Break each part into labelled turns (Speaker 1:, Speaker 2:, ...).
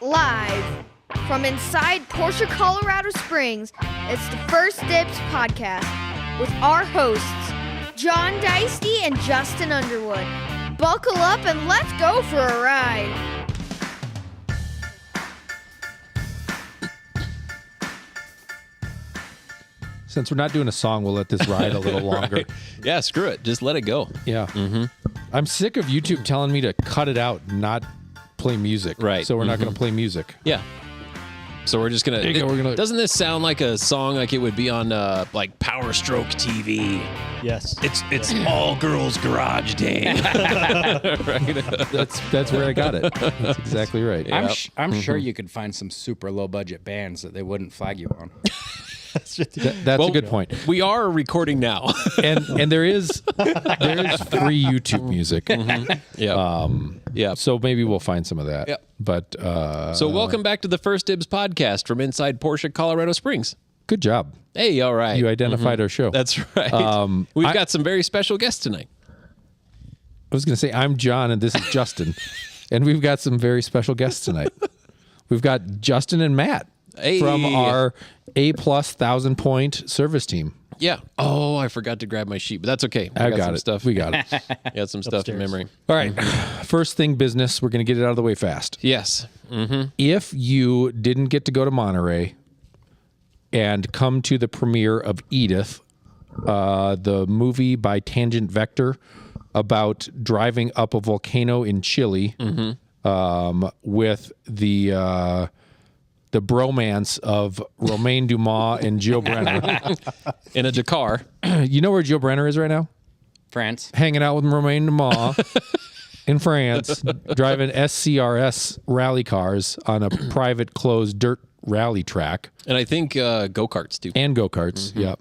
Speaker 1: Live from inside Porsche Colorado Springs, it's the First Dibs podcast with our hosts, John Deisty and Justin Underwood. Buckle up and let's go for a ride.
Speaker 2: Since we're not doing a song, we'll let this ride a little longer.
Speaker 3: Yeah, screw it. Just let it go.
Speaker 2: Yeah. I'm sick of YouTube telling me to cut it out and not play music.
Speaker 3: Right.
Speaker 2: So we're not going to play music.
Speaker 3: Yeah. So we're just going to... Doesn't this sound like a song like it would be on like Power Stroke TV?
Speaker 4: Yes.
Speaker 3: It's all girls garage day. Right?
Speaker 2: That's where I got it. That's exactly right.
Speaker 3: Yeah.
Speaker 5: I'm sure you could find some super low budget bands that they wouldn't flag you on.
Speaker 2: That's a good point.
Speaker 3: We are recording now.
Speaker 2: and there is free YouTube music.
Speaker 3: Yeah. Yeah.
Speaker 2: So maybe we'll find some of that.
Speaker 3: Yep.
Speaker 2: But
Speaker 3: So welcome back to the First Dibs podcast from inside Porsche Colorado Springs.
Speaker 2: good job.
Speaker 3: Hey, all right.
Speaker 2: You identified our show.
Speaker 3: That's right. We've got some very special guests tonight.
Speaker 2: I was going to say, I'm John and this is Justin. And we've got some very special guests tonight. We've got Justin and Matt from our A+ 1,000-point service team.
Speaker 3: Yeah. Oh, I forgot to grab my sheet, but that's okay.
Speaker 2: I got
Speaker 3: some
Speaker 2: it.
Speaker 3: Stuff.
Speaker 2: We got it.
Speaker 3: Got some stuff in memory.
Speaker 2: All right. First thing business, we're going to get it out of the way fast.
Speaker 3: Yes.
Speaker 2: If you didn't get to go to Monterey and come to the premiere of Edith, the movie by Tangent Vector about driving up a volcano in Chile, with the bromance of Romain Dumas and Joe Brenner.
Speaker 3: In a Dakar.
Speaker 2: You know where Joe Brenner is right now?
Speaker 5: France.
Speaker 2: Hanging out with Romain Dumas in France, driving SCRS rally cars on a private closed dirt rally track.
Speaker 3: And I think go-karts, too.
Speaker 2: And go-karts, yep.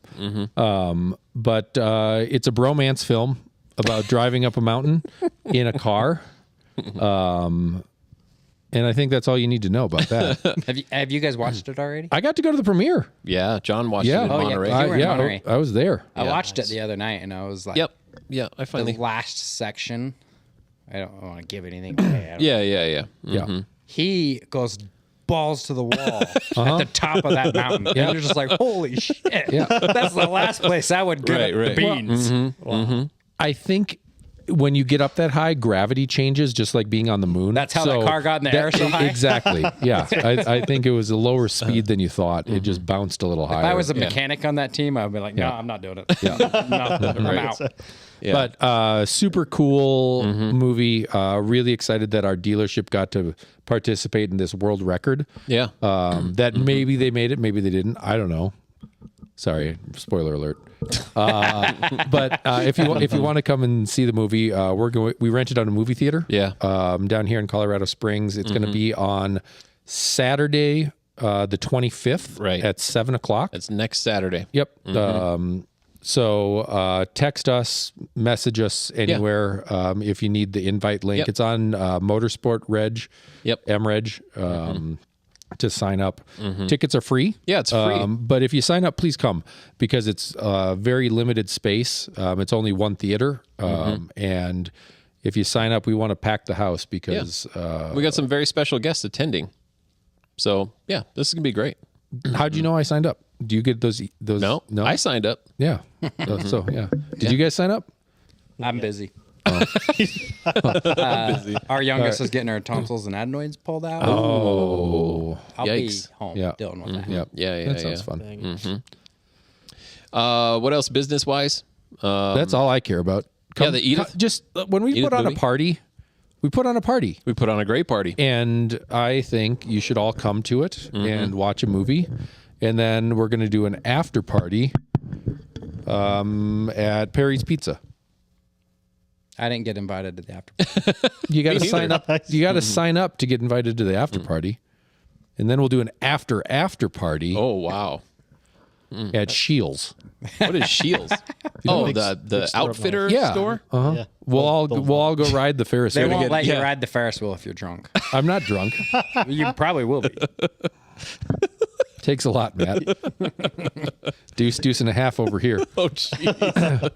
Speaker 2: But it's a bromance film about driving up a mountain in a car. And I think that's all you need to know about that.
Speaker 5: Have you guys watched it already?
Speaker 2: I got to go to the premiere.
Speaker 3: Yeah, John watched it in
Speaker 5: Oh, yeah.
Speaker 3: Monterey.
Speaker 5: You were in
Speaker 2: Yeah,
Speaker 5: Monterey.
Speaker 2: I was there.
Speaker 5: I watched it the other night and I was like,
Speaker 3: Yep. Yeah, I
Speaker 5: the
Speaker 3: finally...
Speaker 5: last section. I don't want to give anything away.
Speaker 3: Yeah.
Speaker 2: Yeah.
Speaker 5: He goes balls to the wall at the top of that mountain. And you're just like, holy shit.
Speaker 2: Yeah.
Speaker 5: That's the last place I would get
Speaker 3: Right.
Speaker 5: the beans.
Speaker 2: I think when you get up that high, gravity changes, just like being on the moon.
Speaker 5: That's how that car got in the air so high?
Speaker 2: Exactly. Yeah. I think it was a lower speed than you thought. It just bounced a little higher.
Speaker 5: If I was a mechanic on that team, I would be like, no, I'm not doing it.
Speaker 2: Yeah.
Speaker 5: I'm out.
Speaker 3: Yeah.
Speaker 2: But super cool movie. Really excited that our dealership got to participate in this world record.
Speaker 3: Yeah.
Speaker 2: That maybe they made it, maybe they didn't. I don't know. Sorry, spoiler alert. But if you want to come and see the movie, we rented out a movie theater.
Speaker 3: Yeah.
Speaker 2: Down here in Colorado Springs. It's going to be on Saturday, the 25th,
Speaker 3: Right.
Speaker 2: at 7:00.
Speaker 3: It's next Saturday.
Speaker 2: Yep. So text us, message us anywhere if you need the invite link.
Speaker 3: Yep.
Speaker 2: It's on Motorsport Reg,
Speaker 3: Yep.
Speaker 2: MReg, to sign up. Tickets are free.
Speaker 3: Yeah, it's free.
Speaker 2: But if you sign up, please come because it's very limited space. It's only one theater. And if you sign up, we want to pack the house because...
Speaker 3: We got some very special guests attending. So, yeah, this is going to be great.
Speaker 2: How'd you know I signed up? Do you get those?
Speaker 3: No, I signed up.
Speaker 2: Yeah. So, yeah. Did you guys sign up?
Speaker 5: I'm busy.
Speaker 3: Busy.
Speaker 5: Our youngest is getting her tonsils and adenoids pulled out.
Speaker 2: Oh.
Speaker 5: I'll
Speaker 3: Yikes.
Speaker 5: be home
Speaker 2: Yeah.
Speaker 5: dealing with that.
Speaker 2: Yep.
Speaker 3: Yeah.
Speaker 2: That sounds fun.
Speaker 3: What else business-wise?
Speaker 2: That's all I care about.
Speaker 3: The Edith.
Speaker 2: Just when we
Speaker 3: Edith
Speaker 2: put on
Speaker 3: movie?
Speaker 2: a party, we put on a party.
Speaker 3: We put on a great party.
Speaker 2: And I think you should all come to it and watch a movie. And then we're going to do an after party at Perry's Pizza.
Speaker 5: I didn't get invited to the after.
Speaker 2: You got to
Speaker 3: Me
Speaker 2: sign
Speaker 3: neither.
Speaker 2: up. You got to sign up to get invited to the after party. And then we'll do an after party
Speaker 3: Oh, wow.
Speaker 2: at Shields.
Speaker 3: What is Shields? The outfitter
Speaker 2: Yeah.
Speaker 3: store?
Speaker 4: Yeah.
Speaker 2: We'll all go ride the Ferris
Speaker 5: They
Speaker 2: wheel.
Speaker 5: won't let you ride the Ferris wheel if you're drunk.
Speaker 2: I'm not drunk.
Speaker 5: You probably will be.
Speaker 2: Takes a lot, Matt. Deuce and a half over here.
Speaker 3: Oh, jeez.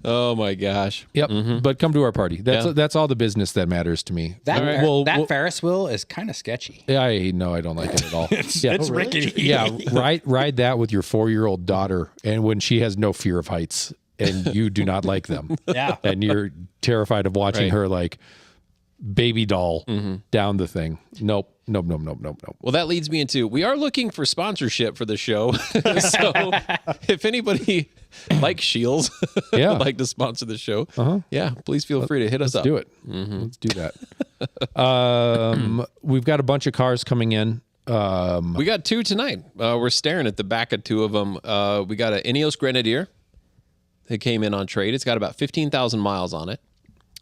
Speaker 3: Oh my gosh.
Speaker 2: Yep. But come to our party. That's all the business that matters to me.
Speaker 5: That Ferris wheel is kind of sketchy.
Speaker 2: I don't like it at all.
Speaker 5: It's rickety.
Speaker 2: Yeah, ride that with your 4-year-old daughter, and when she has no fear of heights, and you do not like them.
Speaker 5: Yeah,
Speaker 2: and you're terrified of watching her like baby doll down the thing. Nope.
Speaker 3: Well, that leads me into, we are looking for sponsorship for the show. So if anybody likes Shields would like to sponsor the show, please feel free to hit us up.
Speaker 2: Do it. Let's do that. We've got a bunch of cars coming in.
Speaker 3: We got 2 tonight. We're staring at the back of 2 of them. We got an Ineos Grenadier that came in on trade. It's got about 15,000 miles on it.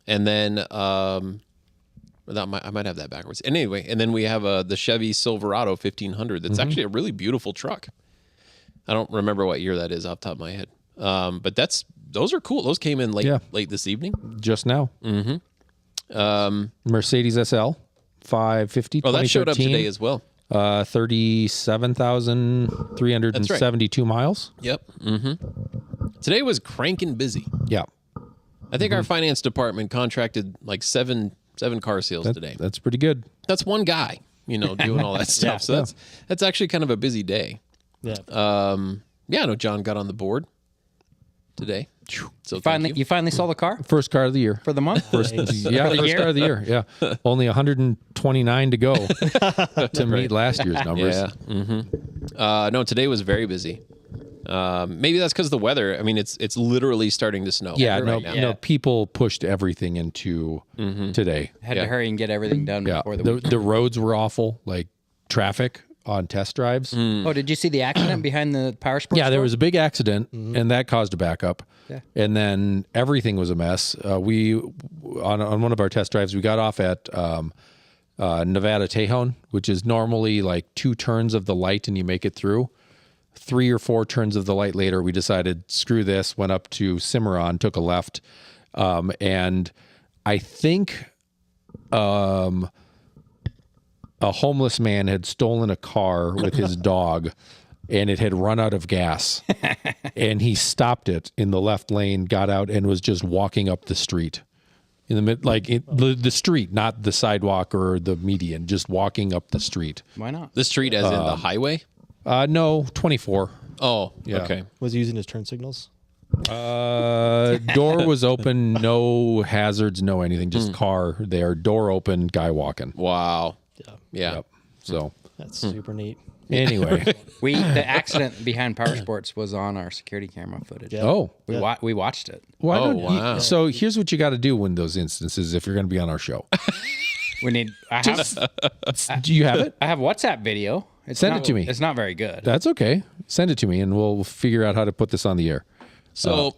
Speaker 3: And then I might have that backwards. And anyway, and then we have the Chevy Silverado 1500. That's actually a really beautiful truck. I don't remember what year that is off the top of my head. But those are cool. Those came in late this evening.
Speaker 2: Just now. Mercedes SL 550.
Speaker 3: Oh, that showed up today as well.
Speaker 2: 37,372 miles.
Speaker 3: Yep. Today was cranking busy.
Speaker 2: Yeah.
Speaker 3: I think our finance department contracted like seven car sales today.
Speaker 2: That's pretty good.
Speaker 3: That's one guy, doing all that stuff. So that's actually kind of a busy day.
Speaker 4: Yeah.
Speaker 3: I know John got on the board today. So
Speaker 5: you finally saw the car
Speaker 2: First car of the year.
Speaker 5: for the month.
Speaker 2: First car of the year. Yeah. Only 129 to go to meet last year's numbers.
Speaker 3: Yeah. No, today was very busy. Maybe that's because of the weather. I mean, it's literally starting to snow.
Speaker 2: Yeah,
Speaker 3: right now.
Speaker 2: no. People pushed everything into today.
Speaker 5: Had to hurry and get everything done before the weekend.
Speaker 2: The roads were awful, like traffic on test drives.
Speaker 5: Oh, did you see the accident behind the power sports?
Speaker 2: Yeah, there was a big accident, and that caused a backup.
Speaker 5: Yeah.
Speaker 2: And then everything was a mess. We on one of our test drives, we got off at Nevada Tejon, which is normally like 2 turns of the light and you make it through. 3 or 4 turns of the light later, we decided, screw this, went up to Cimarron, took a left. And I think a homeless man had stolen a car with his dog and it had run out of gas. And he stopped it in the left lane, got out, and was just walking up the street. In the mid, like the street, not the sidewalk or the median, just walking up the street.
Speaker 5: Why not?
Speaker 3: The street as in the highway?
Speaker 2: No, 24.
Speaker 3: Oh,
Speaker 2: Yeah.
Speaker 3: okay.
Speaker 4: Was he using his turn signals?
Speaker 2: Door was open, no hazards, no anything, just car there, door open, guy walking.
Speaker 3: Wow.
Speaker 4: Yeah.
Speaker 3: Yeah.
Speaker 2: So
Speaker 4: That's super neat.
Speaker 2: anyway,
Speaker 5: The accident behind power sports was on our security camera footage.
Speaker 4: Yeah.
Speaker 5: We watched it.
Speaker 2: why
Speaker 3: Oh,
Speaker 2: don't you-
Speaker 3: wow.
Speaker 2: so here's what you got to do in those instances if you're going to be on our show.
Speaker 5: Do
Speaker 2: Do you have it?
Speaker 5: I have WhatsApp video.
Speaker 2: Send it to me.
Speaker 5: It's not very good.
Speaker 2: That's okay. Send it to me, and we'll figure out how to put this on the air.
Speaker 3: So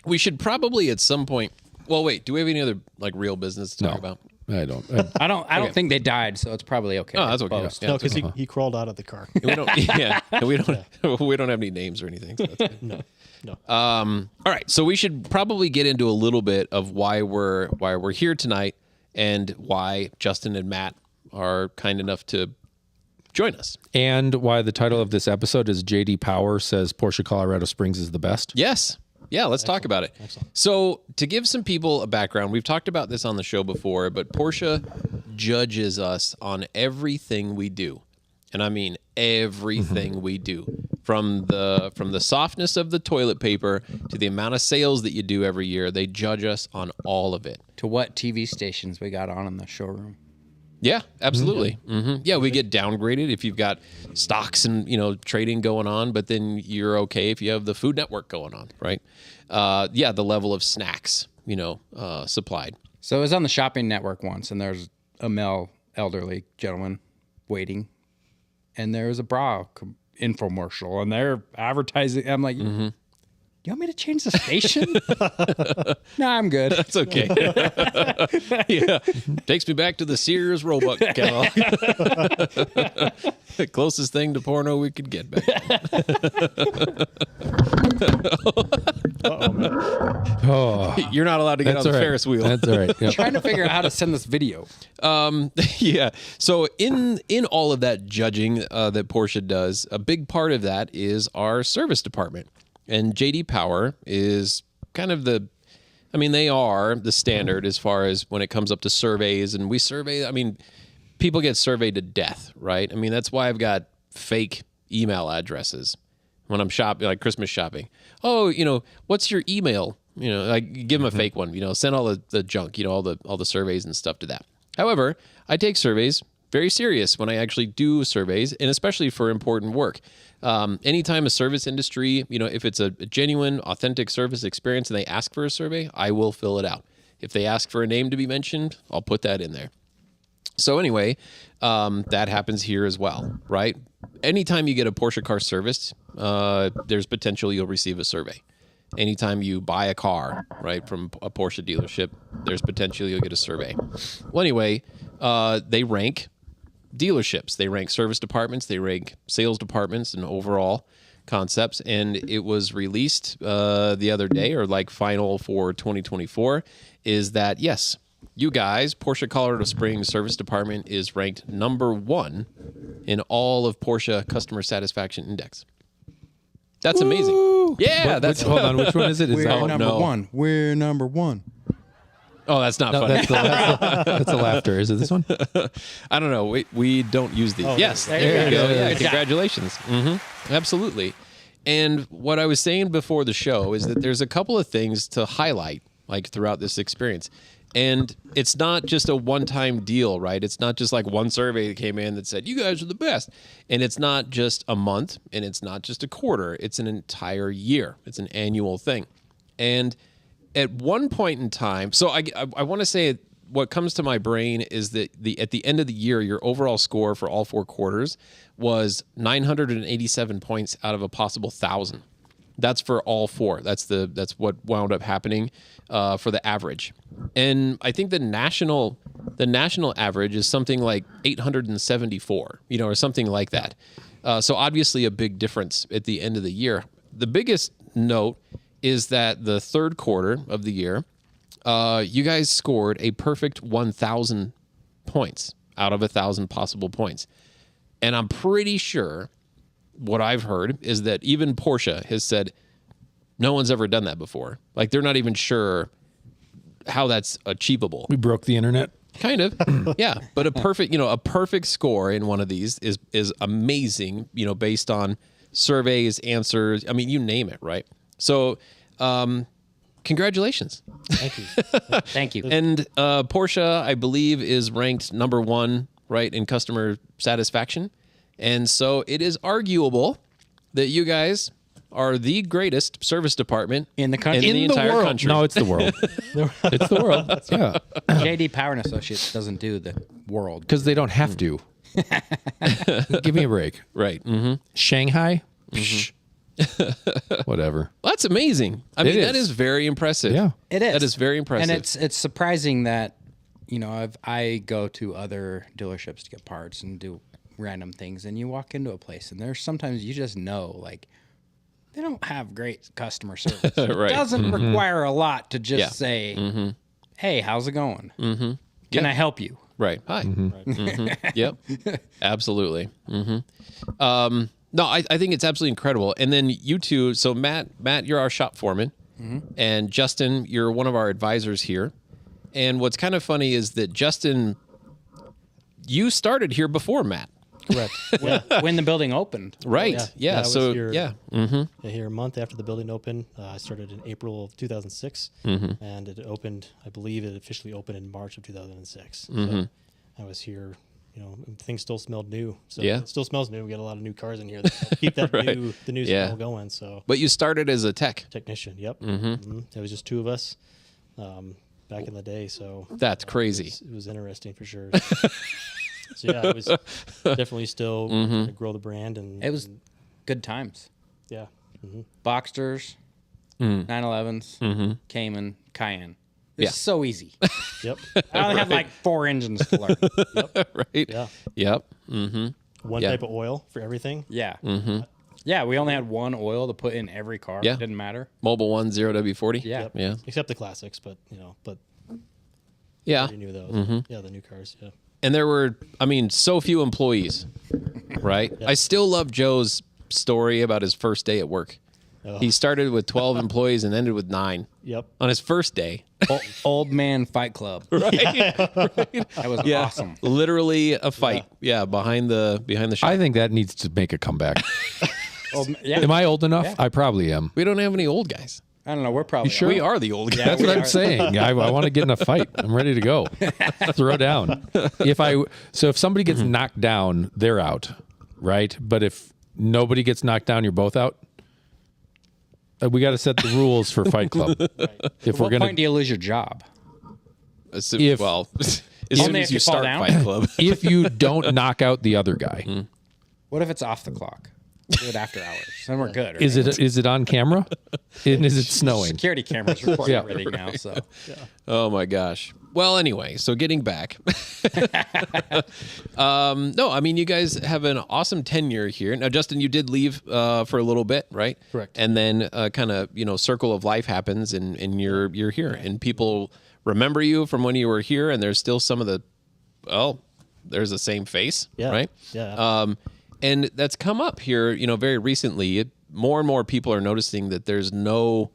Speaker 3: we should probably at some point. Well, wait. Do we have any other like real business to talk about?
Speaker 2: I don't.
Speaker 5: I don't think they died, so it's probably okay.
Speaker 3: Oh, that's okay.
Speaker 5: Post.
Speaker 3: Yeah,
Speaker 4: No,
Speaker 3: that's
Speaker 4: because he crawled out of the car.
Speaker 3: We don't. Yeah, we don't. We don't have any names or anything. So that's good.
Speaker 4: No.
Speaker 3: All right. So we should probably get into a little bit of why we're here tonight and why Justin and Matt are kind enough to join us.
Speaker 2: And why the title of this episode is J.D. Power says Porsche Colorado Springs is the best.
Speaker 3: Yes. Yeah, let's talk about it.
Speaker 4: Excellent.
Speaker 3: So, to give some people a background, we've talked about this on the show before, but Porsche judges us on everything we do. And I mean everything we do. From the softness of the toilet paper to the amount of sales that you do every year, they judge us on all of it.
Speaker 5: To what TV stations we got on in the showroom.
Speaker 3: Yeah, absolutely. Yeah, we get downgraded if you've got stocks and trading going on, but then you're okay if you have the Food Network going on, right? Yeah, the level of snacks supplied.
Speaker 5: So I was on the shopping network once, and there's a male elderly gentleman waiting, and there was a bra infomercial, and they're advertising. I'm like, you want me to change the station? No, I'm good.
Speaker 3: That's okay. Yeah, takes me back to the Sears Roebuck catalog. The closest thing to porno we could get back. You're not allowed to get on the Ferris wheel.
Speaker 2: That's all right. Yep.
Speaker 5: Trying to figure out how to send this video.
Speaker 3: Yeah. So in all of that judging that Porsche does, a big part of that is our service department. And J.D. Power is kind of the, I mean, they are the standard as far as when it comes up to surveys, and we survey. I mean, people get surveyed to death, right? I mean, that's why I've got fake email addresses when I'm shopping, like Christmas shopping. Oh, what's your email? Like give them a fake one. Send all the junk. All the surveys and stuff to that. However, I take surveys very serious when I actually do surveys, and especially for important work. Anytime a service industry, if it's a genuine, authentic service experience and they ask for a survey, I will fill it out. If they ask for a name to be mentioned, I'll put that in there. So anyway, that happens here as well, right? Anytime you get a Porsche car serviced, there's potential you'll receive a survey. Anytime you buy a car, right, from a Porsche dealership, there's potential you'll get a survey. Well, anyway, they rank dealerships. They rank service departments. They rank sales departments and overall concepts. And it was released the other day, or like final for 2024, is that, yes, you guys, Porsche Colorado Springs Service Department is ranked number 1 in all of Porsche Customer Satisfaction Index. That's amazing. Yeah,
Speaker 2: hold on. Which one is it? Is
Speaker 5: We're
Speaker 2: that
Speaker 5: number one. We're number one.
Speaker 3: Oh, that's not
Speaker 2: no,
Speaker 3: funny.
Speaker 2: that's a laughter. Is it this one?
Speaker 3: I don't know. We don't use these. Yes, there you go. Yeah, congratulations. Absolutely. And what I was saying before the show is that there's a couple of things to highlight, like throughout this experience. And it's not just a one-time deal, right? It's not just like one survey that came in that said, you guys are the best. And it's not just a month, and it's not just a quarter. It's an entire year. It's an annual thing. And at one point in time, so I want to say what comes to my brain is that at the end of the year, your overall score for all 4 quarters was 987 points out of a possible 1,000. That's for all 4. That's what wound up happening for the average. And I think the national average is something like 874, or something like that. So obviously a big difference at the end of the year. The biggest note is that the third quarter of the year, you guys scored a perfect 1,000 points out of 1,000 possible points. And I'm pretty sure what I've heard is that even Porsche has said no one's ever done that before. Like they're not even sure how that's achievable.
Speaker 2: We broke the internet.
Speaker 3: Kind of, yeah. But a perfect score in one of these is amazing. Based on surveys, answers. I mean, you name it, right? So, congratulations.
Speaker 4: Thank you.
Speaker 5: Thank you.
Speaker 3: And Porsche, I believe, is ranked number 1, right, in customer satisfaction. And so it is arguable that you guys are the greatest service department
Speaker 5: In the country.
Speaker 3: in the entire
Speaker 2: world.
Speaker 3: country.
Speaker 2: No, it's the world. It's the world. Yeah,
Speaker 5: JD Power and Associates doesn't do the world.
Speaker 2: because they don't have to. Give me a break.
Speaker 3: Right. Mm-hmm.
Speaker 2: Shanghai. Psh. Whatever.
Speaker 3: That's amazing. I mean, that is very impressive.
Speaker 2: Yeah.
Speaker 5: It is.
Speaker 3: That is very impressive.
Speaker 5: And it's surprising that, I go to other dealerships to get parts and do random things, and you walk into a place and there's sometimes you just know, like, they don't have great customer service.
Speaker 3: Right.
Speaker 5: It doesn't require a lot to just say, hey, how's it going? Can I help you?
Speaker 3: Right. Hi. Yep. Absolutely. No, I think it's absolutely incredible. And then you two, so Matt, you're our shop foreman, and Justin, you're one of our advisors here. And what's kind of funny is that Justin, you started here before Matt.
Speaker 4: Correct.
Speaker 5: When the building opened.
Speaker 3: Right. Yeah.
Speaker 4: I was
Speaker 3: So
Speaker 4: here,
Speaker 3: yeah.
Speaker 4: Here a month after the building opened. I started in April of 2006, and it opened. I believe it officially opened in March of 2006. So I was here. Things still smelled new. So
Speaker 3: Yeah.
Speaker 4: it still smells new. We got a lot of new cars in here that help keep that
Speaker 3: Right.
Speaker 4: the new
Speaker 3: Yeah.
Speaker 4: smell going. So
Speaker 3: But you started as a tech.
Speaker 4: technician. Yep. It was just 2 of us back in the day. So
Speaker 3: That's crazy.
Speaker 4: it was interesting for sure. So yeah, it was definitely still trying to grow the brand, and
Speaker 5: It was good times.
Speaker 4: yeah.
Speaker 5: Boxsters, 911s, Cayman, Cayenne. It's so easy.
Speaker 4: Yep.
Speaker 5: I only had like 4 engines to learn.
Speaker 3: Right.
Speaker 4: Yeah.
Speaker 3: Yep.
Speaker 4: One
Speaker 3: Yeah.
Speaker 4: type of oil for everything.
Speaker 5: Yeah. Yeah, we only had one oil to put in every car.
Speaker 3: Yeah.
Speaker 5: It didn't matter.
Speaker 3: Mobile 1 0W40.
Speaker 5: Yeah.
Speaker 4: Yep.
Speaker 3: Yeah.
Speaker 4: Except the classics, but
Speaker 3: Yeah.
Speaker 4: you knew those. Yeah, the new cars. Yeah.
Speaker 3: And there were, so few employees, right? I still love Joe's story about his first day at work. He started with 12 employees and ended with 9
Speaker 4: Yep.
Speaker 3: on his first day.
Speaker 5: Old man fight club.
Speaker 3: Right?
Speaker 5: That was
Speaker 3: Yeah,
Speaker 5: awesome.
Speaker 3: literally a fight. Yeah, behind the shop.
Speaker 2: I think that needs to make a comeback.
Speaker 5: Yeah.
Speaker 2: Am I old enough? I probably am.
Speaker 3: We don't have any old guys.
Speaker 5: I don't know. We're probably
Speaker 2: sure?
Speaker 3: We are the old guys.
Speaker 2: That's what I'm saying. I want to get in a fight. I'm ready to go. Throw down. If somebody gets knocked down, they're out, right? But if nobody gets knocked down, you're both out. We got to set the rules for Fight Club. If
Speaker 5: What point do you lose your job?
Speaker 2: If-
Speaker 3: Well, as soon
Speaker 5: Only
Speaker 3: as
Speaker 5: if
Speaker 3: you
Speaker 5: you fall
Speaker 3: start
Speaker 5: down?
Speaker 3: Fight Club.
Speaker 2: if you don't knock out the other guy,
Speaker 5: What if it's off the clock? Do it after hours. Then we're good. Right?
Speaker 2: is it on camera? And is it snowing?
Speaker 5: Security cameras record
Speaker 2: Yeah.
Speaker 5: everything now. So
Speaker 3: Oh my gosh. Well, anyway, so getting back. No, I mean, you guys have an awesome tenure here. Now, Justin, you did leave for a little bit, right?
Speaker 4: Correct.
Speaker 3: And then kind of, circle of life happens and you're here. And people remember you from when you were here, and there's still some of there's the same face,
Speaker 4: Yeah.
Speaker 3: right?
Speaker 4: Yeah.
Speaker 3: And that's come up here, very recently. More and more people are noticing that there's no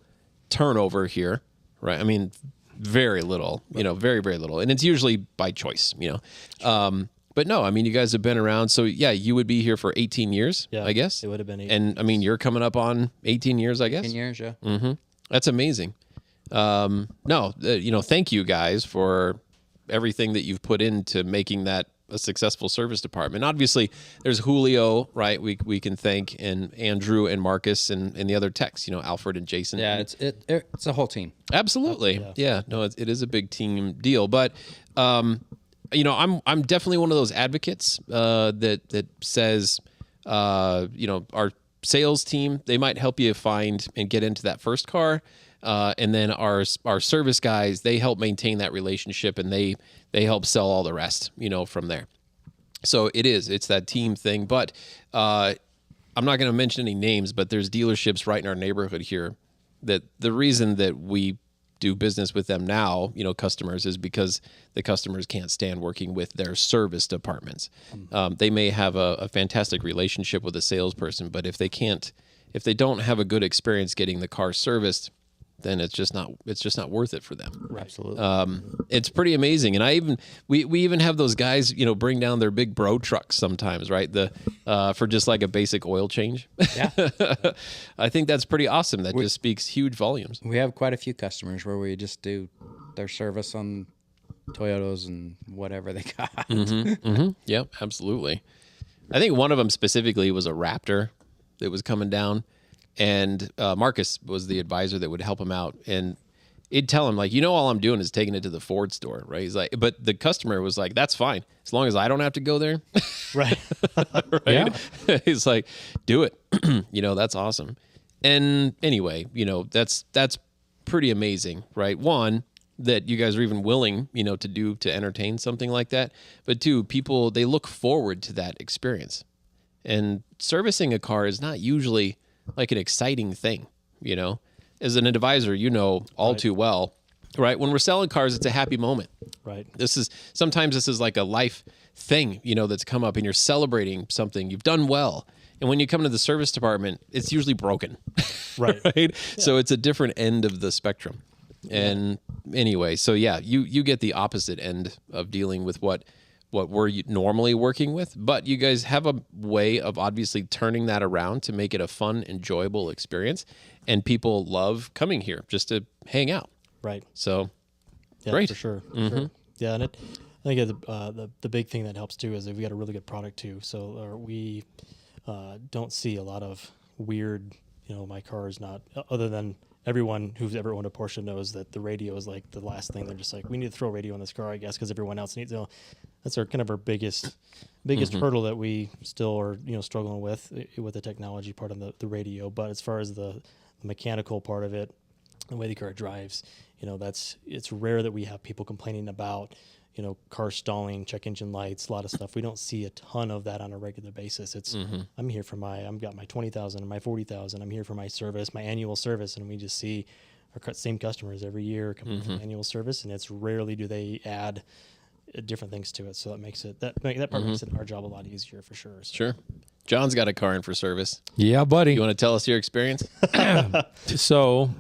Speaker 3: turnover here, right? I mean, very little, very, very little. And it's usually by choice, But no, I mean, you guys have been around. So, yeah, you would be here for 18 years,
Speaker 4: Yeah,
Speaker 3: I guess.
Speaker 4: it would have been 18
Speaker 3: And, I mean, you're coming up on 18 years, I guess.
Speaker 5: 10 years, yeah.
Speaker 3: That's amazing. Thank you guys for everything that you've put into making that a successful service department. Obviously, there's Julio, right? We can thank, and Andrew and Marcus and the other techs, Alfred and Jason.
Speaker 5: Yeah, it's a whole team.
Speaker 3: Absolutely. Yeah. No, it is a big team deal. But I'm definitely one of those advocates that says our sales team, they might help you find and get into that first car. And then our service guys, they help maintain that relationship, and they help sell all the rest, from there. So it's that team thing. But I'm not going to mention any names, but there's dealerships right in our neighborhood here that the reason that we do business with them now, customers, is because the customers can't stand working with their service departments. They may have a fantastic relationship with a salesperson, but if they don't have a good experience getting the car serviced, then it's just not worth it for them.
Speaker 4: Right.
Speaker 5: Absolutely.
Speaker 3: It's pretty amazing. And we even have those guys, bring down their big bro trucks sometimes, right? For just like a basic oil change.
Speaker 5: Yeah.
Speaker 3: I think that's pretty awesome. That just speaks huge volumes.
Speaker 5: We have quite a few customers where we just do their service on Toyotas and whatever they got.
Speaker 3: Yep, absolutely. I think one of them specifically was a Raptor that was coming down. And Marcus was the advisor that would help him out. And he'd tell him, like, all I'm doing is taking it to the Ford store, right? He's like, but the customer was like, that's fine. As long as I don't have to go there.
Speaker 4: Right.
Speaker 3: Right?
Speaker 2: Yeah.
Speaker 3: He's like, do it. That's awesome. And anyway, that's pretty amazing, right? One, that you guys are even willing, to entertain something like that. But two, people, they look forward to that experience. And servicing a car is not usually like an exciting thing, as an advisor, all too well, right? When we're selling cars, it's a happy moment.
Speaker 4: Right.
Speaker 3: Sometimes this is like a life thing, that's come up, and you're celebrating something you've done well. And when you come to the service department, it's usually broken.
Speaker 4: Right.
Speaker 3: Right. Yeah. So it's a different end of the spectrum. And anyway, so yeah, you get the opposite end of dealing with what we're normally working with, but you guys have a way of obviously turning that around to make it a fun, enjoyable experience, and people love coming here just to hang out.
Speaker 4: Right.
Speaker 3: So,
Speaker 4: Yeah,
Speaker 3: great.
Speaker 4: for sure. Sure. Yeah, and I think the big thing that helps too is that we got a really good product too. So we don't see a lot of weird, my car is not, other than everyone who's ever owned a Porsche knows that the radio is like the last thing. They're just like, we need to throw a radio in this car, I guess, because everyone else needs to. That's our biggest hurdle that we still are, struggling with the technology part of the radio. But as far as the mechanical part of it, the way the car drives, it's rare that we have people complaining about, car stalling, check engine lights, a lot of stuff. We don't see a ton of that on a regular basis. It's I'm here for I've got my 20,000 and my 40,000. I'm here for my service, my annual service, and we just see our same customers every year coming for annual service, and it's rarely do they add different things to it. So that makes it that part makes it our job a lot easier for sure. So.
Speaker 3: Sure. John's got a car in for service.
Speaker 2: Yeah, buddy.
Speaker 3: You want to tell us your experience?
Speaker 2: So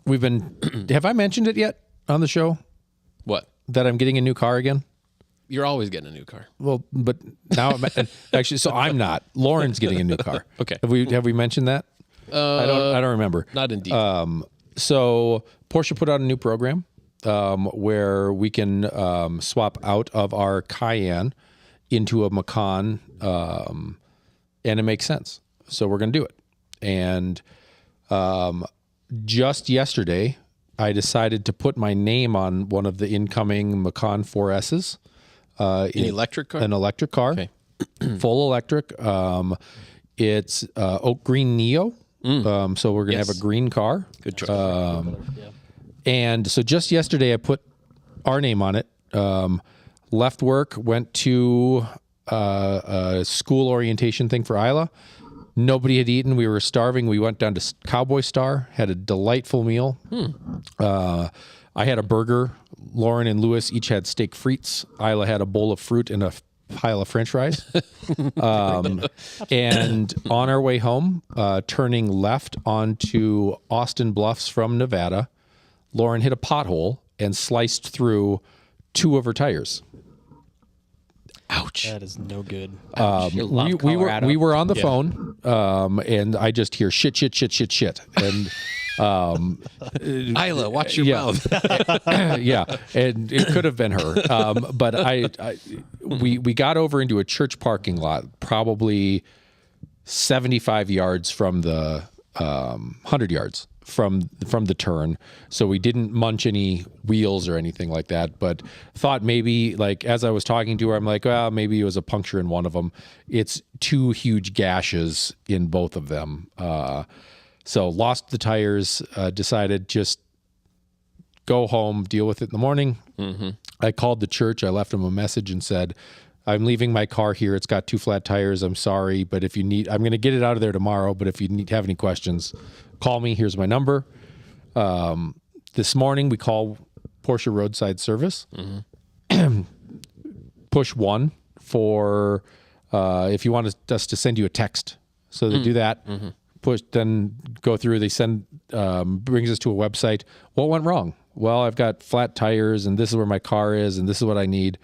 Speaker 2: we've been. Have I mentioned it yet on the show
Speaker 3: What?
Speaker 2: that I'm getting a new car again?
Speaker 3: You're always getting a new car.
Speaker 2: Well, but now actually, so I'm not. Lauren's getting a new car.
Speaker 3: Okay.
Speaker 2: Have we mentioned that? I don't remember.
Speaker 3: Not in detail.
Speaker 2: So Porsche put out a new program where we can swap out of our Cayenne into a Macan, and it makes sense. So we're going to do it. And just yesterday, I decided to put my name on one of the incoming Macan 4S's.
Speaker 3: An electric car?
Speaker 2: An electric car,
Speaker 3: Okay.
Speaker 2: full electric. It's oak green Neo. So we're going to have a green car.
Speaker 3: Good choice.
Speaker 4: Yeah.
Speaker 2: And so just yesterday, I put our name on it. Left work, went to a school orientation thing for Isla. Nobody had eaten. We were starving. We went down to Cowboy Star, had a delightful meal. I had a burger. Lauren and Lewis each had steak frites. Isla had a bowl of fruit and a pile of French fries. And on our way home, turning left onto Austin Bluffs from Nevada, Lauren hit a pothole and sliced through 2 of her tires.
Speaker 3: Ouch.
Speaker 4: That is no good.
Speaker 2: We were on the phone, and I just hear shit. And
Speaker 3: Isla, watch your
Speaker 2: yeah.
Speaker 3: mouth.
Speaker 2: yeah, and it could have been her. But we got over into a church parking lot, probably 75 yards from the 100 yards from the turn. So we didn't munch any wheels or anything like that, but thought maybe, like, as I was talking to her, I'm like, well, maybe it was a puncture in one of them. It's 2 huge gashes in both of them. So lost the tires, decided just go home, deal with it in the morning. Mm-hmm. I called the church. I left them a message and said, I'm leaving my car here. It's got 2 flat tires. I'm sorry, but if you need, I'm going to get it out of there tomorrow. But if you have any questions, call me. Here's my number. This morning we call Porsche Roadside Service. Mm-hmm. Push 1 for if you want us to send you a text. So they do that. Mm-hmm. Push, then go through. They send brings us to a website. What went wrong? Well, I've got flat tires, and this is where my car is, and this is what I need.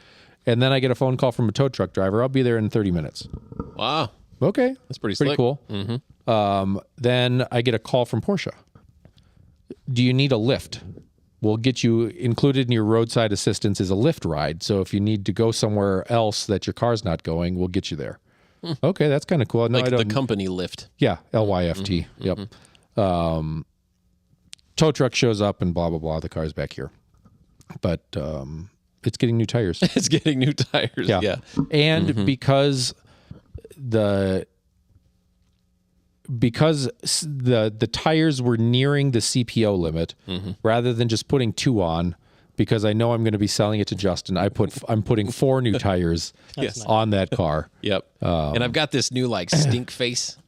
Speaker 2: And then I get a phone call from a tow truck driver. I'll be there in 30 minutes.
Speaker 3: Wow.
Speaker 2: Okay.
Speaker 3: That's pretty slick.
Speaker 2: Cool. Mm-hmm. Then I get a call from Porsche. Do you need a lift? We'll get you included in your roadside assistance is a lift ride. So if you need to go somewhere else that your car's not going, we'll get you there. Okay, that's kind of cool. No,
Speaker 3: Like the company lift.
Speaker 2: Yeah, LYFT. Mm-hmm. Yep. Tow truck shows up and blah, blah, blah. The car's back here. But it's getting new tires.
Speaker 3: It's getting new tires. Yeah.
Speaker 2: And because the tires were nearing the CPO limit, rather than just putting 2 on, because I know I'm going to be selling it to Justin, I'm putting 4 new tires on that car.
Speaker 3: Yep. And I've got this new like stink face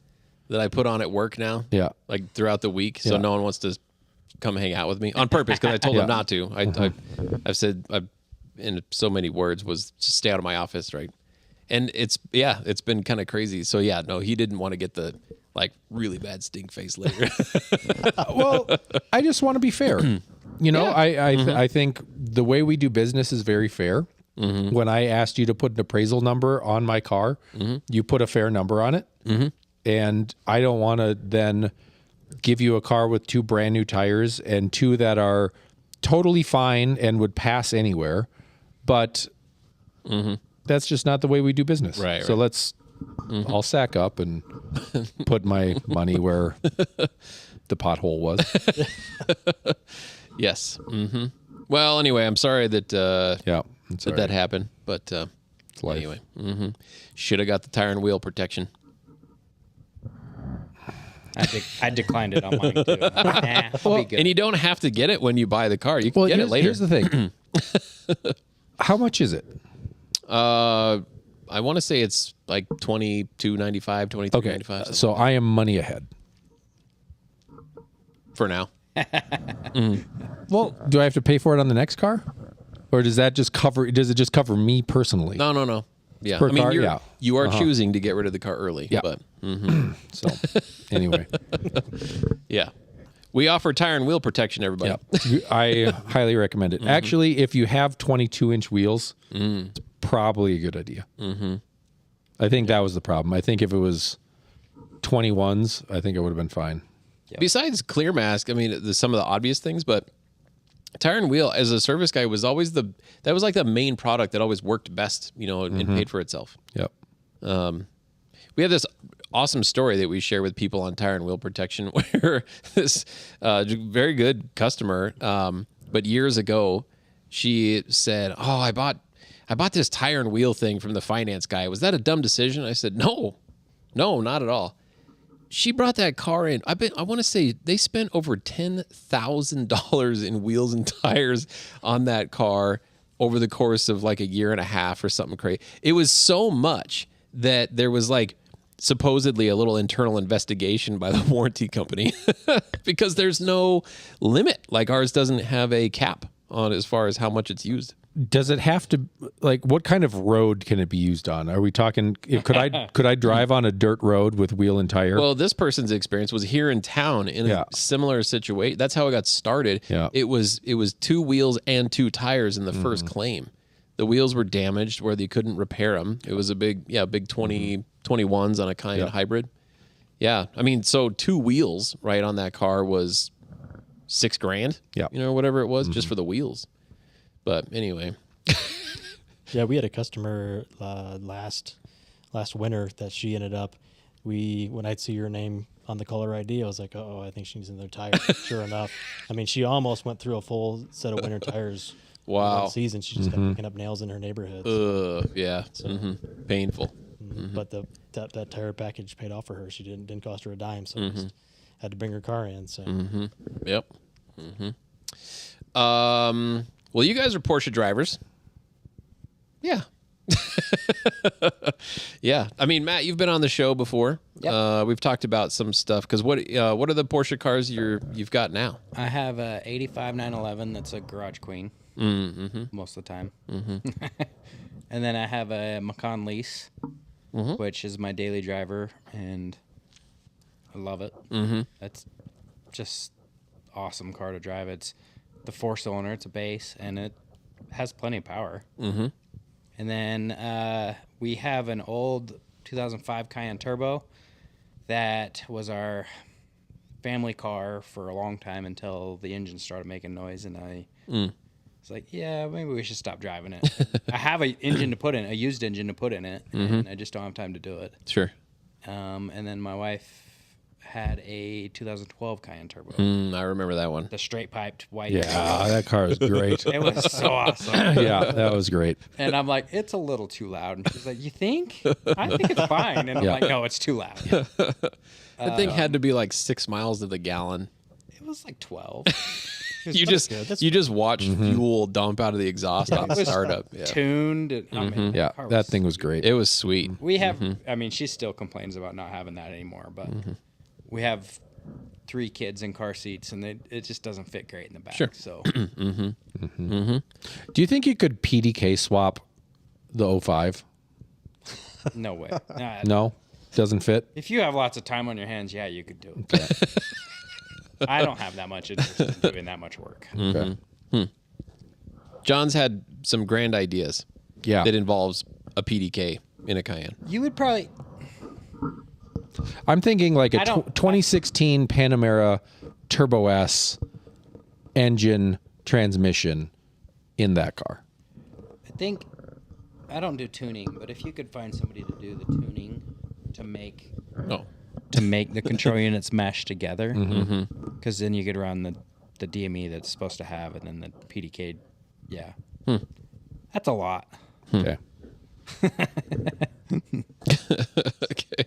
Speaker 3: that I put on at work now.
Speaker 2: Yeah.
Speaker 3: Like throughout the week, so no one wants to come hang out with me on purpose because I told them not to. I've said in so many words was just stay out of my office, right? And it's been kind of crazy. So yeah, no, he didn't want to get the like really bad stink face later.
Speaker 2: Well, I just want to be fair. You know, I think the way we do business is very fair. Mm-hmm. When I asked you to put an appraisal number on my car, you put a fair number on it. Mm-hmm. And I don't want to then give you a car with 2 brand new tires and 2 that are totally fine and would pass anywhere. But that's just not the way we do business.
Speaker 3: Right.
Speaker 2: So let's, I'll sack up and put my money where the pothole was.
Speaker 3: Yes. Mm-hmm. Well, anyway, I'm sorry that that happened, but
Speaker 2: It's life.
Speaker 3: anyway, should have got the tire and wheel protection.
Speaker 5: I declined it on mine too. I'll be good.
Speaker 3: And you don't have to get it when you buy the car. You can get it later.
Speaker 2: Here's the thing. How much is it?
Speaker 3: I want to say it's like $22.95, $23.95.
Speaker 2: So I am money ahead.
Speaker 3: For now.
Speaker 2: Well, do I have to pay for it on the next car? Or does that just cover, does it just cover me personally?
Speaker 3: No. Yeah.
Speaker 2: Per
Speaker 3: I mean,
Speaker 2: car,
Speaker 3: you are choosing to get rid of the car early.
Speaker 2: Yeah.
Speaker 3: But
Speaker 2: So anyway,
Speaker 3: yeah. We offer tire and wheel protection, everybody.
Speaker 2: yeah, I highly recommend it. Actually, if you have 22-inch wheels, it's probably a good idea. I think that was the problem. I think if it was 21s, I think it would have been fine.
Speaker 3: Besides clear mask, I mean, there's some of the obvious things, but tire and wheel as a service guy was always that was like the main product that always worked best, and paid for itself.
Speaker 2: Yep.
Speaker 3: We have this awesome story that we share with people on tire and wheel protection where this very good customer, but years ago, she said, "Oh, I bought this tire and wheel thing from the finance guy. Was that a dumb decision?" I said, No, not at all. She brought that car in. I want to say they spent over $10,000 in wheels and tires on that car over the course of like a year and a half or something crazy. It was so much that there was like supposedly a little internal investigation by the warranty company because there's no limit. Like ours doesn't have a cap on as far as how much it's used.
Speaker 2: Does it have to, like, what kind of road can it be used on? Are we talking, could I drive on a dirt road with wheel and tire?
Speaker 3: Well, this person's experience was here in town in a similar situation. That's how it got started.
Speaker 2: Yeah.
Speaker 3: It was 2 wheels and 2 tires in the first claim. The wheels were damaged where they couldn't repair them. It was a big 21s on a Cayenne hybrid. Yeah. I mean, so 2 wheels right on that car was $6,000.
Speaker 2: Yeah.
Speaker 3: Whatever it was just for the wheels. But anyway.
Speaker 4: Yeah, we had a customer last winter that she ended up. When I'd see her name on the caller ID, I was like, "Oh, I think she needs another tire." Sure enough, I mean, she almost went through a full set of winter tires.
Speaker 3: Wow.
Speaker 4: One season, she just kept picking up nails in her neighborhood.
Speaker 3: Yeah. Painful.
Speaker 4: But that tire package paid off for her. She didn't cost her a dime, so just had to bring her car in. So.
Speaker 3: Yep. Well, you guys are Porsche drivers. Yeah. Yeah. I mean, Matt, you've been on the show before.
Speaker 5: Yep.
Speaker 3: We've talked about some stuff because what are the Porsche cars you've got now?
Speaker 5: I have a 85 911 that's a garage queen most of the time. And then I have a Macan lease, which is my daily driver, and I love it. That's just awesome car to drive. It's the 4-cylinder, it's a base, and it has plenty of power. And then we have an old 2005 Cayenne Turbo that was our family car for a long time until the engine started making noise, and I was like, yeah, maybe we should stop driving it. I have a used engine to put in it, and I just don't have time to do it.
Speaker 3: Sure.
Speaker 5: And then my wife had a 2012 Cayenne Turbo.
Speaker 3: I remember that one.
Speaker 5: The straight piped white.
Speaker 2: Yeah, that car is great.
Speaker 5: It was so awesome.
Speaker 2: Yeah, that was great.
Speaker 5: And I'm like, it's a little too loud. And she's like, you think? I think it's fine. And I'm like, no, it's too loud.
Speaker 3: That thing had to be like 6 miles to the gallon.
Speaker 5: It was like 12.
Speaker 3: You just watch fuel dump out of the exhaust on the startup. Yeah.
Speaker 5: Tuned. And,
Speaker 2: Yeah, that thing was great.
Speaker 3: It was sweet.
Speaker 5: We have, I mean, she still complains about not having that anymore, but we have 3 kids in car seats, and it just doesn't fit great in the back.
Speaker 3: Sure.
Speaker 5: So,
Speaker 2: Do you think you could PDK swap the 05?
Speaker 5: no way.
Speaker 2: No, doesn't fit.
Speaker 5: If you have lots of time on your hands, yeah, you could do it. I don't have that much interest in doing that much work.
Speaker 2: Okay.
Speaker 3: John's had some grand ideas.
Speaker 2: Yeah.
Speaker 3: That involves a PDK in a Cayenne.
Speaker 5: You would probably...
Speaker 2: I'm thinking like a
Speaker 5: I don't-
Speaker 2: 2016 Panamera Turbo S engine transmission in that car.
Speaker 5: I think... I don't do tuning, but if you could find somebody to do the tuning to make the control units mesh together, because then you could run the DME that's supposed to have, and then the PDK. Yeah, that's a lot.
Speaker 2: Okay.
Speaker 3: Okay.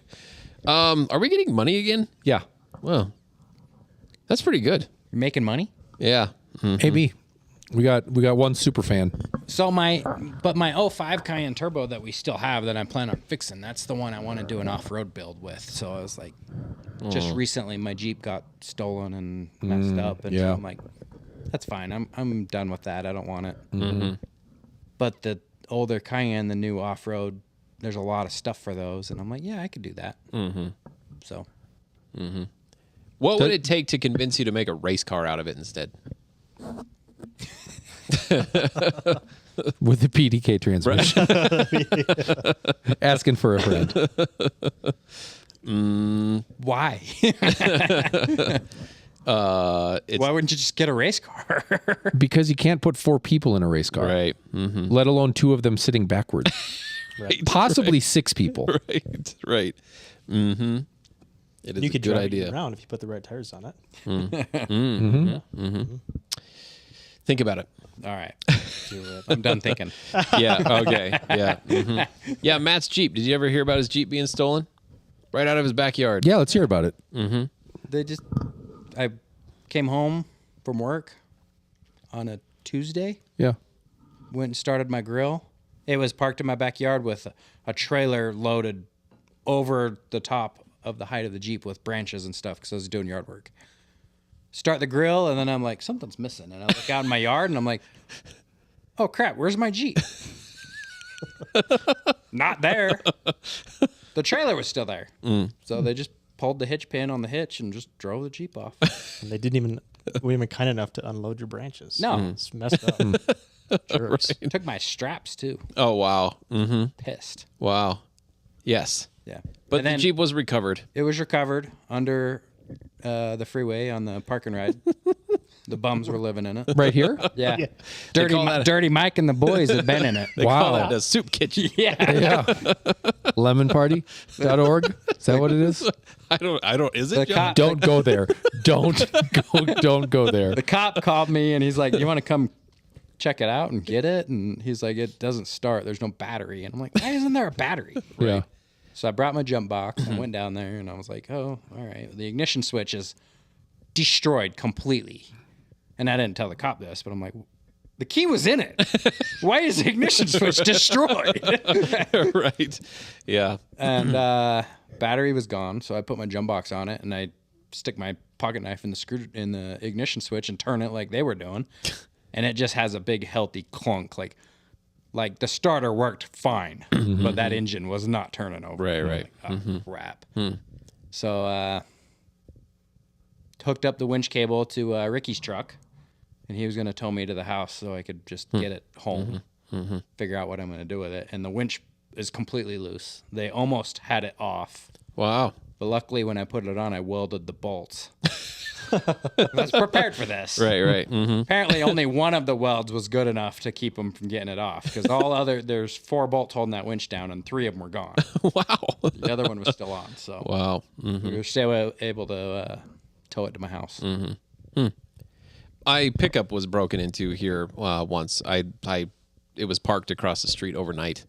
Speaker 3: Are we getting money again?
Speaker 2: Yeah.
Speaker 3: Wow. That's pretty good.
Speaker 5: You're making money.
Speaker 3: Yeah.
Speaker 2: AB, we got one super fan.
Speaker 5: So my 05 Cayenne Turbo that we still have that I plan on fixing, that's the one I want to do an off-road build with. So I was like, just recently my Jeep got stolen and messed up, and so I'm like, that's fine. I'm done with that. I don't want it. But the older Cayenne, the new off-road there's a lot of stuff for those. And I'm like, yeah, I could do that. Mm-hmm. So.
Speaker 3: Mm-hmm. What would it take to convince you to make a race car out of it instead?
Speaker 2: With the PDK transmission. Asking for a friend.
Speaker 5: Why? Why wouldn't you just get a race car?
Speaker 2: Because you can't put 4 people in a race car.
Speaker 3: Right. Mm-hmm.
Speaker 2: Let alone 2 of them sitting backwards.
Speaker 3: Right.
Speaker 2: Possibly 6 people.
Speaker 3: Right. Right. Mm-hmm. It is
Speaker 4: You
Speaker 3: a
Speaker 4: could
Speaker 3: good
Speaker 4: drive
Speaker 3: idea.
Speaker 4: it around if you put the right tires on it.
Speaker 3: Think about it.
Speaker 5: All right. I'm done thinking.
Speaker 3: Yeah. Okay. Yeah. Mm-hmm. Yeah. Matt's Jeep. Did you ever hear about his Jeep being stolen? Right out of his backyard.
Speaker 2: Yeah, let's hear about it.
Speaker 5: I came home from work on a Tuesday,
Speaker 2: Yeah.
Speaker 5: went and started my grill. It was parked in my backyard with a trailer loaded over the top of the height of the Jeep with branches and stuff because I was doing yard work. Start the grill, and then I'm like, something's missing. And I look out in my yard, and I'm like, oh, crap, where's my Jeep? Not there. The trailer was still there. So they just pulled the hitch pin on the hitch and just drove the Jeep off.
Speaker 4: And they weren't even kind enough to unload your branches.
Speaker 5: No.
Speaker 4: It's messed up. Jerks.
Speaker 5: Took my straps, too.
Speaker 3: Oh, wow. Mm-hmm.
Speaker 5: Pissed.
Speaker 3: Wow. Yes.
Speaker 5: Yeah.
Speaker 3: But
Speaker 5: And
Speaker 3: the
Speaker 5: then
Speaker 3: Jeep was recovered.
Speaker 5: It was recovered under the freeway on the park and ride. The bums were living in it.
Speaker 2: Right here?
Speaker 5: Yeah.
Speaker 3: call that-
Speaker 5: Dirty Mike and the boys have been in it.
Speaker 3: They call
Speaker 2: Wow.
Speaker 3: it a soup kitchen.
Speaker 5: Yeah.
Speaker 2: Yeah. Lemonparty.org. Is that what it is?
Speaker 3: I don't, is
Speaker 5: The
Speaker 3: it, John?
Speaker 5: cop,
Speaker 2: Don't go there. Don't go there.
Speaker 5: the cop called me and he's like, you want to come check it out and get it? And he's like, it doesn't start. There's no battery. And I'm like, why isn't there a battery?
Speaker 2: Yeah.
Speaker 5: So I brought my jump box and went down there and I was like, oh, all right. The ignition switch is destroyed completely. And I didn't tell the cop this, but I'm like, the key was in it. Why is the ignition switch destroyed?
Speaker 3: Right. Yeah.
Speaker 5: And battery was gone. So I put my jump box on it and I stick my pocket knife in the ignition switch and turn it like they were doing. And it just has a big healthy clunk. Like the starter worked fine, but that engine was not turning over.
Speaker 3: Right.
Speaker 5: Like, crap. So hooked up the winch cable to Ricky's truck, and he was going to tow me to the house so I could just get it home, figure out what I'm going to do with it. And the winch is completely loose. They almost had it off,
Speaker 3: Wow.
Speaker 5: but luckily when I put it on, I welded the bolts. I was prepared for this.
Speaker 3: Right. Mm-hmm.
Speaker 5: Apparently, only one of the welds was good enough to keep them from getting it off because there's 4 bolts holding that winch down, and 3 of them were gone.
Speaker 3: Wow.
Speaker 5: The other one was still on, so
Speaker 3: Wow.
Speaker 5: we were still able to tow it to my house.
Speaker 3: My pickup was broken into here once. It was parked across the street overnight,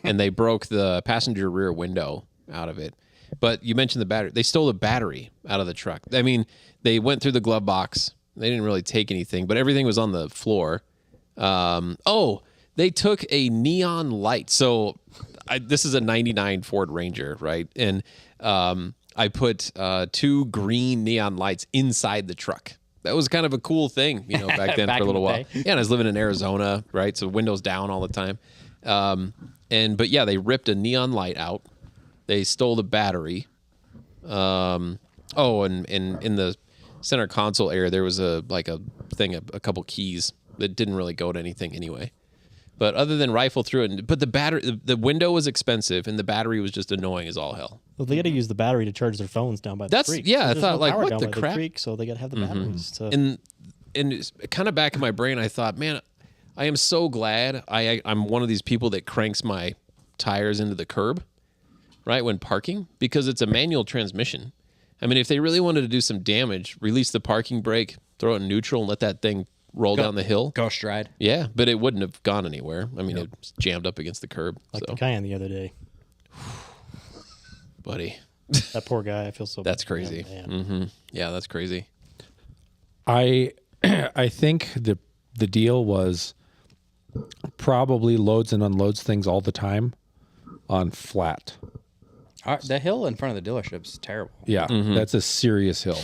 Speaker 3: and they broke the passenger rear window out of it. But you mentioned the battery. They stole the battery out of the truck. I mean, they went through the glove box. They didn't really take anything, but everything was on the floor. They took a neon light. So this is a 99 Ford Ranger, right? And I put 2 green neon lights inside the truck. That was kind of a cool thing, back then
Speaker 5: Back
Speaker 3: for a little
Speaker 5: in the
Speaker 3: while.
Speaker 5: day.
Speaker 3: Yeah, and I was living in Arizona, right? So windows down all the time. But they ripped a neon light out. They stole the battery. And in the center console area, there was a couple keys that didn't really go to anything anyway. But other than rifle through it, but the window was expensive and the battery was just annoying as all hell.
Speaker 4: Well, they got to use the battery to charge their phones down by the creek.
Speaker 3: Yeah, I
Speaker 4: There's
Speaker 3: thought
Speaker 4: no
Speaker 3: like,
Speaker 4: power
Speaker 3: what
Speaker 4: down
Speaker 3: the
Speaker 4: by
Speaker 3: crap?
Speaker 4: creek, so they got to have the batteries. To,
Speaker 3: And it's kind of back in my brain, I thought, man, I am so glad I'm one of these people that cranks my tires into the curb, right, when parking, because it's a manual transmission. I mean, if they really wanted to do some damage, release the parking brake, throw it in neutral, and let that thing roll down the hill.
Speaker 5: Ghost ride.
Speaker 3: Yeah, but it wouldn't have gone anywhere. I mean, it was jammed up against the curb.
Speaker 4: like
Speaker 3: So,
Speaker 4: the Cayenne the other day.
Speaker 3: buddy,
Speaker 4: That poor guy. I feel so
Speaker 3: that's
Speaker 4: bad for him,
Speaker 3: crazy.
Speaker 4: man.
Speaker 3: Yeah, that's crazy.
Speaker 2: I think the deal was probably loads and unloads things all the time on flat.
Speaker 5: The hill in front of the dealership's terrible.
Speaker 2: Yeah, that's a serious hill.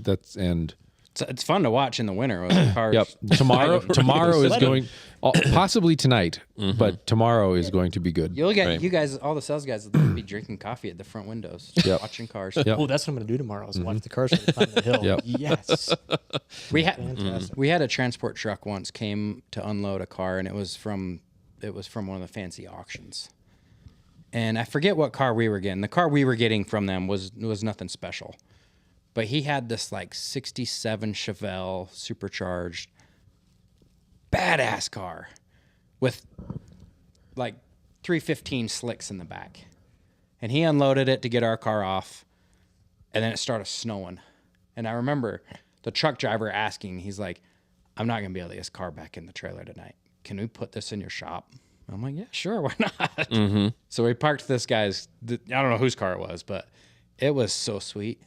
Speaker 2: That's and
Speaker 5: It's fun to watch in the winter with the cars.
Speaker 2: Yep. Tomorrow is
Speaker 4: Let
Speaker 2: going, possibly tonight, but tomorrow is going to be good.
Speaker 5: You'll get
Speaker 3: Right.
Speaker 5: you guys, all the sales guys, will be drinking coffee at the front windows,
Speaker 2: Yep.
Speaker 5: watching cars.
Speaker 2: Yep.
Speaker 4: Oh, that's what I'm going to do tomorrow is watch the cars from the climb the hill.
Speaker 2: Yep.
Speaker 4: Yes. Fantastic.
Speaker 5: We had a transport truck once came to unload a car, and it was from one of the fancy auctions. And I forget what car we were getting. The car we were getting from them was nothing special. But he had this like 67 Chevelle supercharged badass car with like 315 slicks in the back. And he unloaded it to get our car off, and then it started snowing. And I remember the truck driver asking, he's like, I'm not going to be able to get this car back in the trailer tonight. Can we put this in your shop? I'm like, yeah, sure, why not? So we parked this guy's, I don't know whose car it was, but it was so sweet.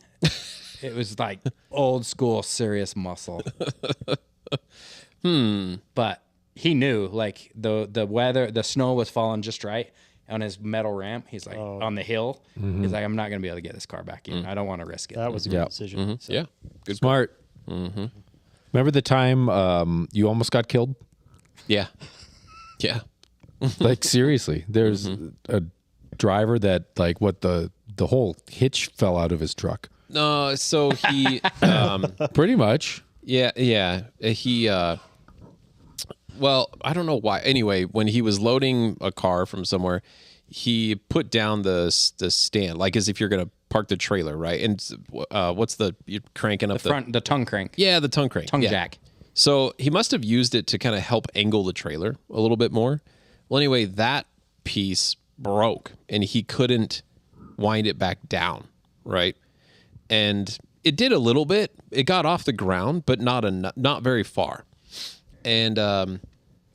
Speaker 5: It was like old school serious muscle. But he knew, like, the weather, the snow was falling just right on his metal ramp. He's like, on the hill. He's like, I'm not going to be able to get this car back in. I don't want to risk it.
Speaker 4: That was a good decision. So,
Speaker 3: Yeah. Good.
Speaker 2: Smart. Remember the time you almost got killed?
Speaker 3: Yeah. Yeah.
Speaker 2: Like, seriously, there's a driver that, like, what the whole hitch fell out of his truck.
Speaker 3: No, so he,
Speaker 2: Pretty much.
Speaker 3: yeah, he, well, I don't know why. Anyway, when he was loading a car from somewhere, he put down the stand, like as if you're going to park the trailer, right? And what's you're cranking up
Speaker 5: The tongue crank.
Speaker 3: Yeah, the tongue crank.
Speaker 5: Tongue
Speaker 3: Yeah.
Speaker 5: jack.
Speaker 3: So he must have used it to kind of help angle the trailer a little bit more. Well, anyway, that piece broke and he couldn't wind it back down, right? And it did a little bit. It got off the ground, but not very far. And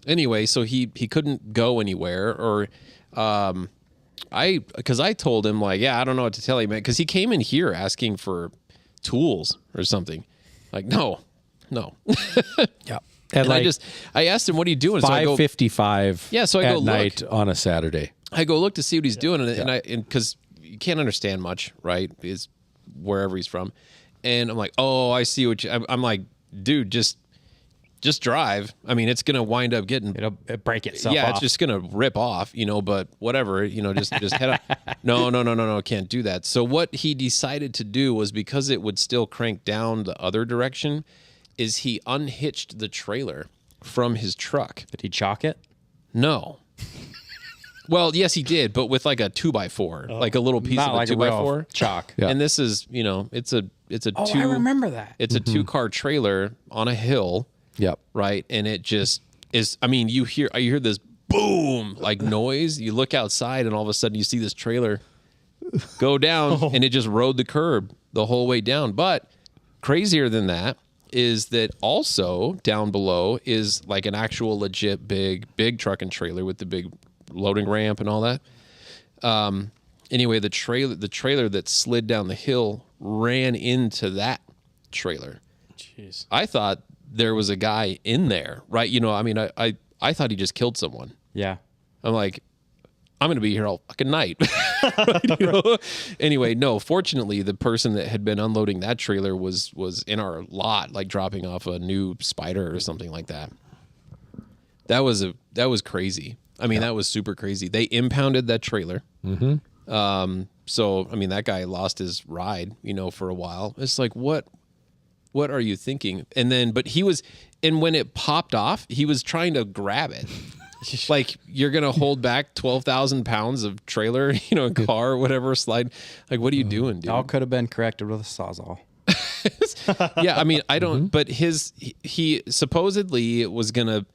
Speaker 3: anyway, so he couldn't go anywhere. Or because I told him, like, yeah, I don't know what to tell you, man, because he came in here asking for tools or something. Like, no.
Speaker 2: Yeah.
Speaker 3: And I asked him, what are you doing? So I go,
Speaker 2: 5:55
Speaker 3: Yeah, so I go
Speaker 2: at
Speaker 3: look.
Speaker 2: night on a Saturday.
Speaker 3: I go look to see what he's doing, and because you can't understand much, right? Is wherever he's from, and I'm like, oh, I see what I'm like, dude, just drive. I mean, it's gonna wind up getting
Speaker 5: It'll break itself off.
Speaker 3: it's just gonna rip off, but whatever, just head up. No, can't do that. So what he decided to do was, because it would still crank down the other direction, is he unhitched the trailer from his truck.
Speaker 5: Did he chalk it?
Speaker 3: No. Well, yes, he did, but with like a 2x4, like a little piece
Speaker 5: Not
Speaker 3: of a
Speaker 5: like a
Speaker 3: 2x4
Speaker 5: real chalk.
Speaker 2: Yeah.
Speaker 3: And this is, it's a
Speaker 5: Oh,
Speaker 3: two.
Speaker 5: I remember that.
Speaker 3: It's a 2-car trailer on a hill,
Speaker 2: Yep.
Speaker 3: right? And it just is. I mean, you hear this boom like noise. You look outside, and all of a sudden you see this trailer go down, and it just rode the curb the whole way down. But crazier than that is that also down below is like an actual legit big truck and trailer with the big loading ramp and all that. Anyway, the trailer that slid down the hill ran into that trailer.
Speaker 4: Jeez.
Speaker 3: I thought there was a guy in there, right? I mean, I thought he just killed someone.
Speaker 5: Yeah.
Speaker 3: I'm like, I'm going to be here all fucking night. Anyway, no, fortunately, the person that had been unloading that trailer was in our lot, like dropping off a new Spider or something like that. That was crazy. I mean, that was super crazy. They impounded that trailer. So, I mean, that guy lost his ride, for a while. It's like, what are you thinking? And then, and when it popped off, he was trying to grab it. Like, you're going to hold back 12,000 pounds of trailer, car or whatever, slide. Like, what are you doing, dude?
Speaker 5: All could have been corrected with a Sawzall.
Speaker 3: Yeah, I mean, I don't, but he supposedly was going to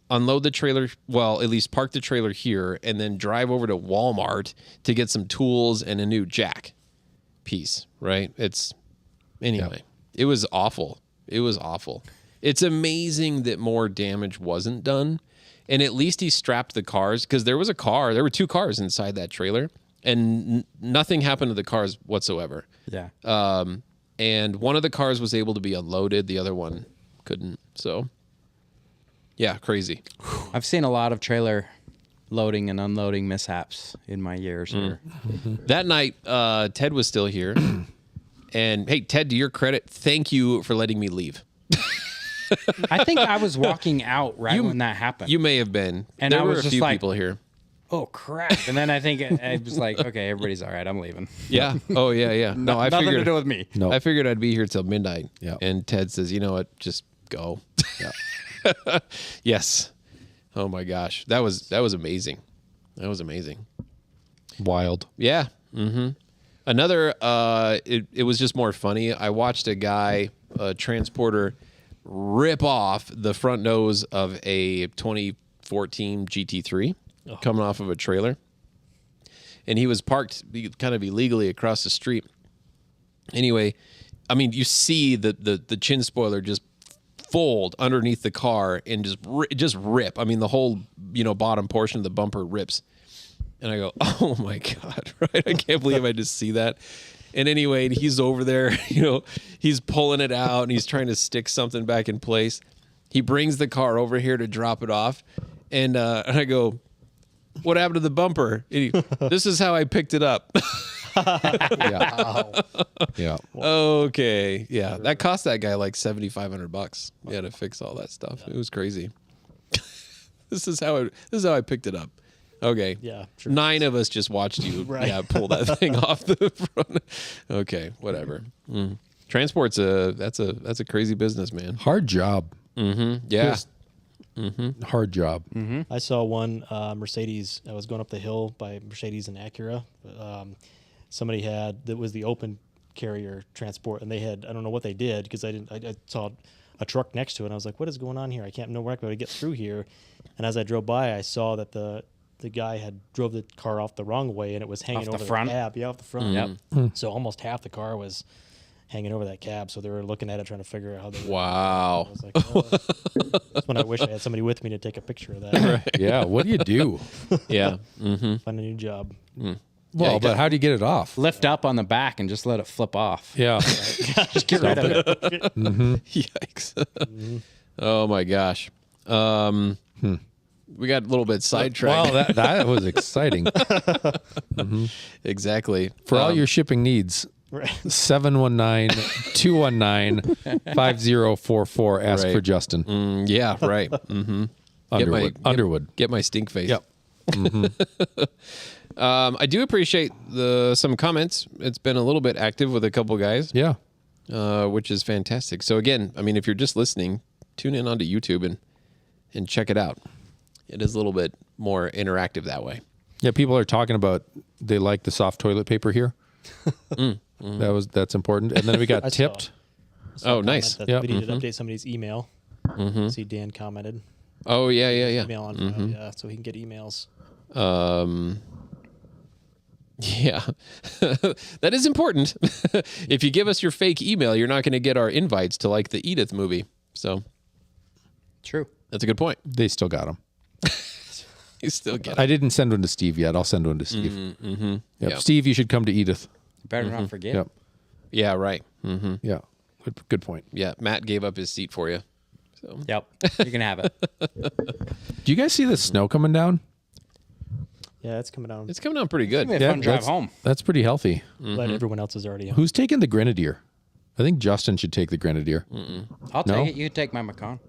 Speaker 3: unload the trailer, well, at least park the trailer here, and then drive over to Walmart to get some tools and a new jack piece, right? It was awful. It was awful. It's amazing that more damage wasn't done. And at least he strapped the cars, because there were 2 cars inside that trailer, and nothing happened to the cars whatsoever.
Speaker 5: Yeah.
Speaker 3: And one of the cars was able to be unloaded. The other one couldn't. So, yeah, crazy.
Speaker 5: I've seen a lot of trailer loading and unloading mishaps in my years here.
Speaker 3: That night, Ted was still here, And hey, Ted, to your credit, thank you for letting me leave.
Speaker 5: I think I was walking out when that happened.
Speaker 3: You may have been.
Speaker 5: And
Speaker 3: there
Speaker 5: I
Speaker 3: were
Speaker 5: was
Speaker 3: a
Speaker 5: just
Speaker 3: few
Speaker 5: like-
Speaker 3: people here.
Speaker 5: Oh crap! And then I think I was like, okay, everybody's all right. I'm leaving.
Speaker 3: Yeah. Oh, yeah, yeah. No, I
Speaker 5: Nothing to
Speaker 3: figured
Speaker 5: do with me.
Speaker 2: No.
Speaker 3: I figured I'd be here till midnight.
Speaker 2: Yeah.
Speaker 3: And Ted says, you know what? Just go.
Speaker 2: Yeah.
Speaker 3: Yes. Oh my gosh. That was amazing. That was amazing.
Speaker 2: Wild.
Speaker 3: Yeah. Mm-hmm. Another, it was just more funny. I watched a guy, a transporter, rip off the front nose of a 2014 GT3 coming off of a trailer. And he was parked kind of illegally across the street. Anyway, I mean, you see the chin spoiler just fold underneath the car and just rip. I mean, the whole, bottom portion of the bumper rips. And I go, oh my God, right? I can't believe I just see that. And anyway, he's over there, he's pulling it out and he's trying to stick something back in place. He brings the car over here to drop it off. And I go, what happened to the bumper? This is how I picked it up.
Speaker 2: Yeah. Yeah.
Speaker 3: Okay. Yeah. That cost that guy like $7,500. He had to fix all that stuff. It was crazy. This is how I picked it up. Okay.
Speaker 4: Yeah, sure.
Speaker 3: 9 of us just watched you pull that thing off the front. Okay, whatever. Transport's that's a crazy business, man.
Speaker 2: Hard job.
Speaker 3: Mm-hmm. Yeah.
Speaker 2: Just hard job.
Speaker 4: I saw one Mercedes. I was going up the hill by Mercedes and Acura. Somebody that was the open carrier transport, and they had, I don't know what they did because I saw a truck next to it. And I was like, what is going on here? I can't know where I'm going to get through here. And as I drove by, I saw that the guy had drove the car off the wrong way, and it was hanging
Speaker 5: Off the
Speaker 4: over
Speaker 5: front?
Speaker 4: the cab. Yeah, off the front.
Speaker 5: Yep.
Speaker 4: So almost half the car was hanging over that cab. So they were looking at it, trying to figure out how they.
Speaker 3: Wow.
Speaker 4: I was like, oh. That's when I wish I had somebody with me to take a picture of that.
Speaker 2: Yeah. What do you do?
Speaker 3: Yeah. Mm-hmm.
Speaker 4: Find a new job.
Speaker 2: Well, but how do you get it off?
Speaker 5: Lift up on the back and just let it flip off.
Speaker 2: Yeah.
Speaker 5: Just get rid of it.
Speaker 3: Yikes. Oh my gosh. We got a little bit sidetracked.
Speaker 2: Wow, that was exciting.
Speaker 3: Exactly.
Speaker 2: For all your shipping needs,
Speaker 4: Right.
Speaker 2: 719-219-5044. Ask
Speaker 3: Right.
Speaker 2: for Justin.
Speaker 3: Yeah, right. Mm-hmm.
Speaker 2: Underwood.
Speaker 3: Get my stink face.
Speaker 2: Yep.
Speaker 3: I do appreciate some comments. It's been a little bit active with a couple guys,
Speaker 2: Yeah.
Speaker 3: which is fantastic. So again, I mean, if you're just listening, tune in onto YouTube and check it out. It is a little bit more interactive that way.
Speaker 2: Yeah, people are talking about they like the soft toilet paper here. That's important. And then we got
Speaker 4: I saw-
Speaker 2: tipped.
Speaker 3: Oh, nice.
Speaker 4: That
Speaker 2: Yep.
Speaker 4: we needed to update somebody's email. See, Dan commented.
Speaker 3: Oh, yeah.
Speaker 4: Email on file, yeah, so he can get emails.
Speaker 3: Yeah, that is important. If you give us your fake email, you're not going to get our invites to like the Edith movie. So
Speaker 5: True.
Speaker 3: that's a good point.
Speaker 2: They still got them.
Speaker 3: You still get it.
Speaker 2: I didn't send one to Steve yet. I'll send one to Steve. Yep.
Speaker 3: Yep.
Speaker 2: Steve, you should come to Edith.
Speaker 5: Better not forget.
Speaker 2: Yep.
Speaker 3: Yeah, right. Mm-hmm.
Speaker 2: Yeah. Good point.
Speaker 3: Yeah, Matt gave up his seat for you. So
Speaker 5: Yep. You can have it.
Speaker 2: Do you guys see the snow coming down?
Speaker 4: Yeah, it's coming down.
Speaker 3: it's coming out pretty good.
Speaker 5: It's gonna be a fun drive home.
Speaker 2: That's pretty healthy.
Speaker 4: Glad everyone else is already home.
Speaker 2: Who's taking the Grenadier? I think Justin should take the Grenadier.
Speaker 5: I'll
Speaker 2: No?
Speaker 5: take it. You take my Macan.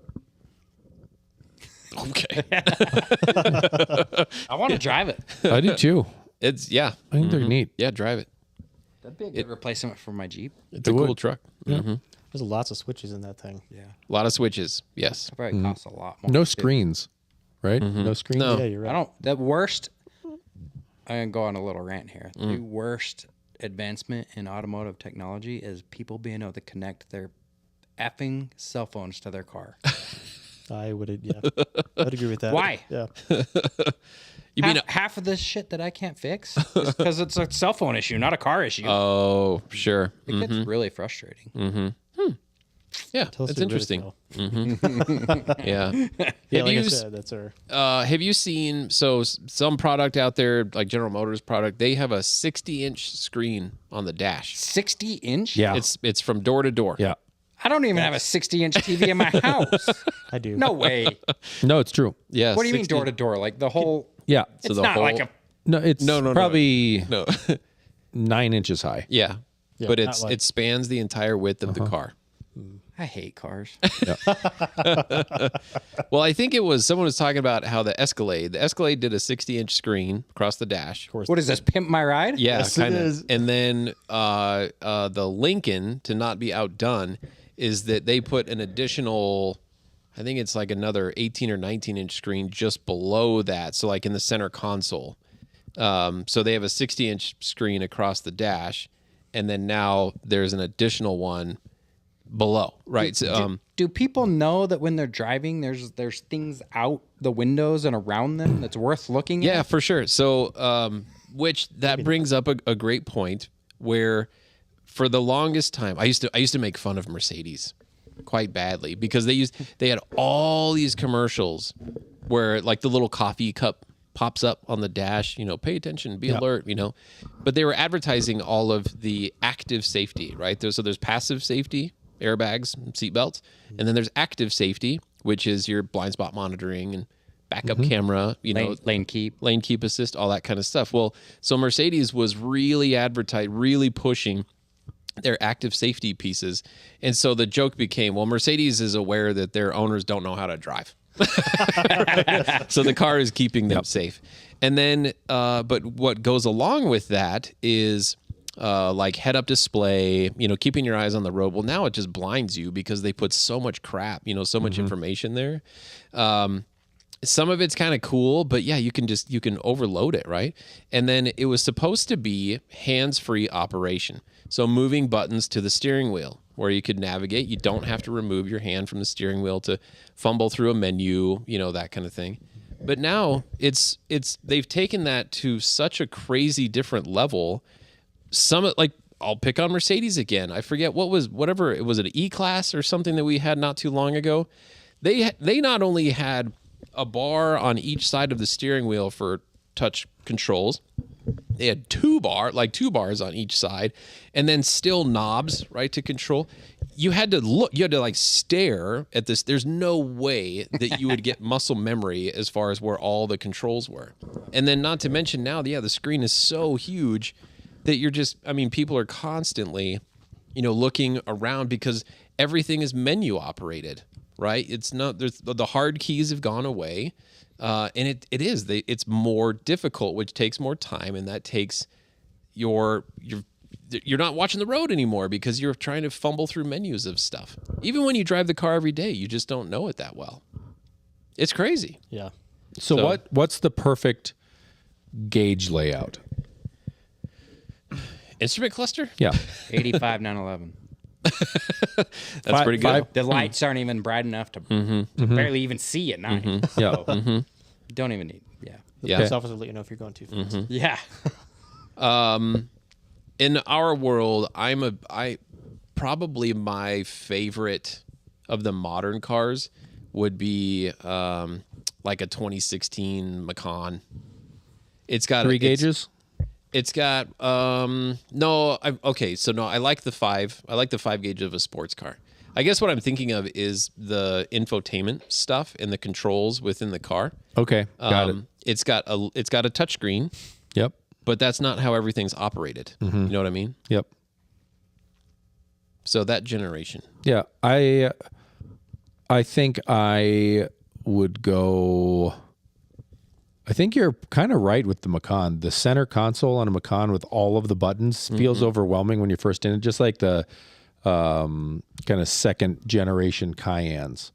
Speaker 3: Okay.
Speaker 5: I want to drive it.
Speaker 2: I do too.
Speaker 3: It's yeah.
Speaker 2: I think they're neat.
Speaker 3: Yeah, drive it.
Speaker 5: That'd be a good replacement for my Jeep.
Speaker 3: It's a
Speaker 2: would.
Speaker 3: cool truck. Mm-hmm.
Speaker 4: There's lots of switches in that thing.
Speaker 5: Yeah.
Speaker 3: A lot of switches. Yes.
Speaker 5: Probably costs a lot more.
Speaker 2: No
Speaker 5: too.
Speaker 2: screens, right? No screens.
Speaker 3: No.
Speaker 4: Yeah, you're right.
Speaker 5: I don't. The worst. I'm gonna go on a little rant here. The worst advancement in automotive technology is people being able to connect their effing cell phones to their car.
Speaker 4: I would, yeah. I'd agree with that.
Speaker 5: Why?
Speaker 4: Yeah.
Speaker 3: You mean
Speaker 5: half of this shit that I can't fix is because it's a cell phone issue, not a car issue.
Speaker 3: oh, sure.
Speaker 5: It gets really frustrating.
Speaker 3: Yeah,
Speaker 4: Tell us
Speaker 3: that's
Speaker 4: your
Speaker 3: interesting.
Speaker 4: Ridicule.
Speaker 3: Yeah.
Speaker 4: Yeah,
Speaker 3: Have
Speaker 4: like
Speaker 3: you
Speaker 4: I said, that's our.
Speaker 3: have you seen some product out there like General Motors product? They have a 60-inch screen on the dash.
Speaker 5: 60-inch?
Speaker 2: Yeah.
Speaker 3: It's from door to door.
Speaker 2: Yeah.
Speaker 5: I don't even have a 60-inch TV in my house.
Speaker 4: I do.
Speaker 5: No way.
Speaker 2: No, it's true.
Speaker 3: Yeah.
Speaker 5: What do you mean
Speaker 3: 60
Speaker 5: door to door? Like the whole?
Speaker 2: Yeah.
Speaker 5: It's
Speaker 3: the
Speaker 5: not
Speaker 3: whole-
Speaker 5: like a.
Speaker 2: No, it's
Speaker 3: No.
Speaker 2: probably
Speaker 3: No.
Speaker 2: 9 inches high.
Speaker 3: Yeah. but
Speaker 4: not like-
Speaker 3: it spans the entire width of the car.
Speaker 5: I hate cars.
Speaker 3: Well, I think someone was talking about how the Escalade did a 60-inch screen across the dash.
Speaker 4: Of course.
Speaker 5: What is this? Pimp My Ride?
Speaker 3: Yeah,
Speaker 4: Yes, it
Speaker 3: kind
Speaker 4: is.
Speaker 3: of. And then the Lincoln, to not be outdone, is that they put an additional, I think it's like another 18 or 19-inch screen just below that. So like in the center console. So they have a 60-inch screen across the dash, and then now there's an additional one below, right? So,
Speaker 5: Do people know that when they're driving, there's things out the windows and around them that's worth looking
Speaker 3: yeah,
Speaker 5: at?
Speaker 3: for sure. So, which that brings up a great point where, for the longest time, I used to make fun of Mercedes quite badly because they had all these commercials where like the little coffee cup pops up on the dash, pay attention, be alert, but they were advertising all of the active safety, right? So there's passive safety, airbags, seatbelts, and then there's active safety, which is your blind spot monitoring and backup camera,
Speaker 5: Lane keep.
Speaker 3: lane keep assist, all that kind of stuff. Well, so Mercedes was really pushing their active safety pieces. And so the joke became, well, Mercedes is aware that their owners don't know how to drive. So the car is keeping them safe. And then, but what goes along with that is like head-up display, keeping your eyes on the road. Well, now it just blinds you because they put so much crap, so much information there. Some of it's kind of cool, but yeah, you can overload it, right? And then it was supposed to be hands-free operation. So moving buttons to the steering wheel where you could navigate. You don't have to remove your hand from the steering wheel to fumble through a menu, that kind of thing. But now they've taken that to such a crazy different level. I'll pick on Mercedes again. I forget was it an E-Class or something that we had not too long ago. They not only had a bar on each side of the steering wheel for touch controls. They had two bars on each side, and then still knobs, right, to control. You had to stare at this. There's no way that you would get muscle memory as far as where all the controls were. And then not to mention now, the screen is so huge that people are constantly, looking around because everything is menu operated, right? It's not, the hard keys have gone away. And it's more difficult, which takes more time, and that takes you're not watching the road anymore because you're trying to fumble through menus of stuff. Even when you drive the car every day, you just don't know it that well. It's crazy.
Speaker 4: Yeah.
Speaker 2: So what's the perfect gauge layout?
Speaker 3: Instrument cluster?
Speaker 2: Yeah.
Speaker 5: 85 911.
Speaker 3: That's pretty good.
Speaker 5: The lights aren't even bright enough to barely even see at night.
Speaker 2: Yeah.
Speaker 5: Don't even need. Yeah.
Speaker 4: The
Speaker 3: Yeah.
Speaker 4: police officer will let you know if you're going too fast.
Speaker 5: Yeah.
Speaker 3: In our world, probably my favorite of the modern cars would be like a 2016 Macan. It's got
Speaker 2: 3 gauges?
Speaker 3: It's got I like the 5. I like the 5 gauge of a sports car. I guess what I'm thinking of is the infotainment stuff and the controls within the car.
Speaker 2: Okay. Got it.
Speaker 3: It's got a touchscreen,
Speaker 2: Yep.
Speaker 3: but that's not how everything's operated. You know what I mean?
Speaker 2: Yep.
Speaker 3: So that generation.
Speaker 2: Yeah. I think I would go. I think you're kind of right with the Macan. The center console on a Macan with all of the buttons feels overwhelming when you're first in it, just like the kind of second generation Cayennes.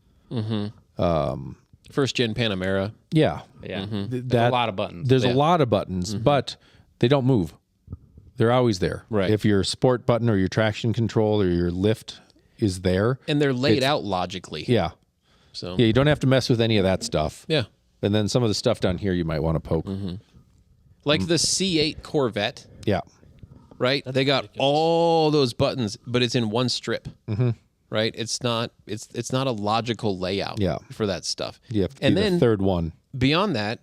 Speaker 3: First gen Panamera.
Speaker 2: Yeah.
Speaker 5: Yeah.
Speaker 2: There's
Speaker 5: a lot of buttons.
Speaker 2: There's a lot of buttons, but they don't move. They're always there.
Speaker 3: Right.
Speaker 2: If your sport button or your traction control or your lift is there.
Speaker 3: And they're laid out logically.
Speaker 2: Yeah.
Speaker 3: So
Speaker 2: Yeah, you don't have to mess with any of that stuff.
Speaker 3: yeah.
Speaker 2: And then some of the stuff down here you might want to poke.
Speaker 3: Like the C8 Corvette,
Speaker 2: Yeah.
Speaker 3: right? They got all those buttons, but it's in one strip. Right? It's not a logical layout for that stuff.
Speaker 2: You have to
Speaker 3: and
Speaker 2: be
Speaker 3: then
Speaker 2: the third one.
Speaker 3: beyond that,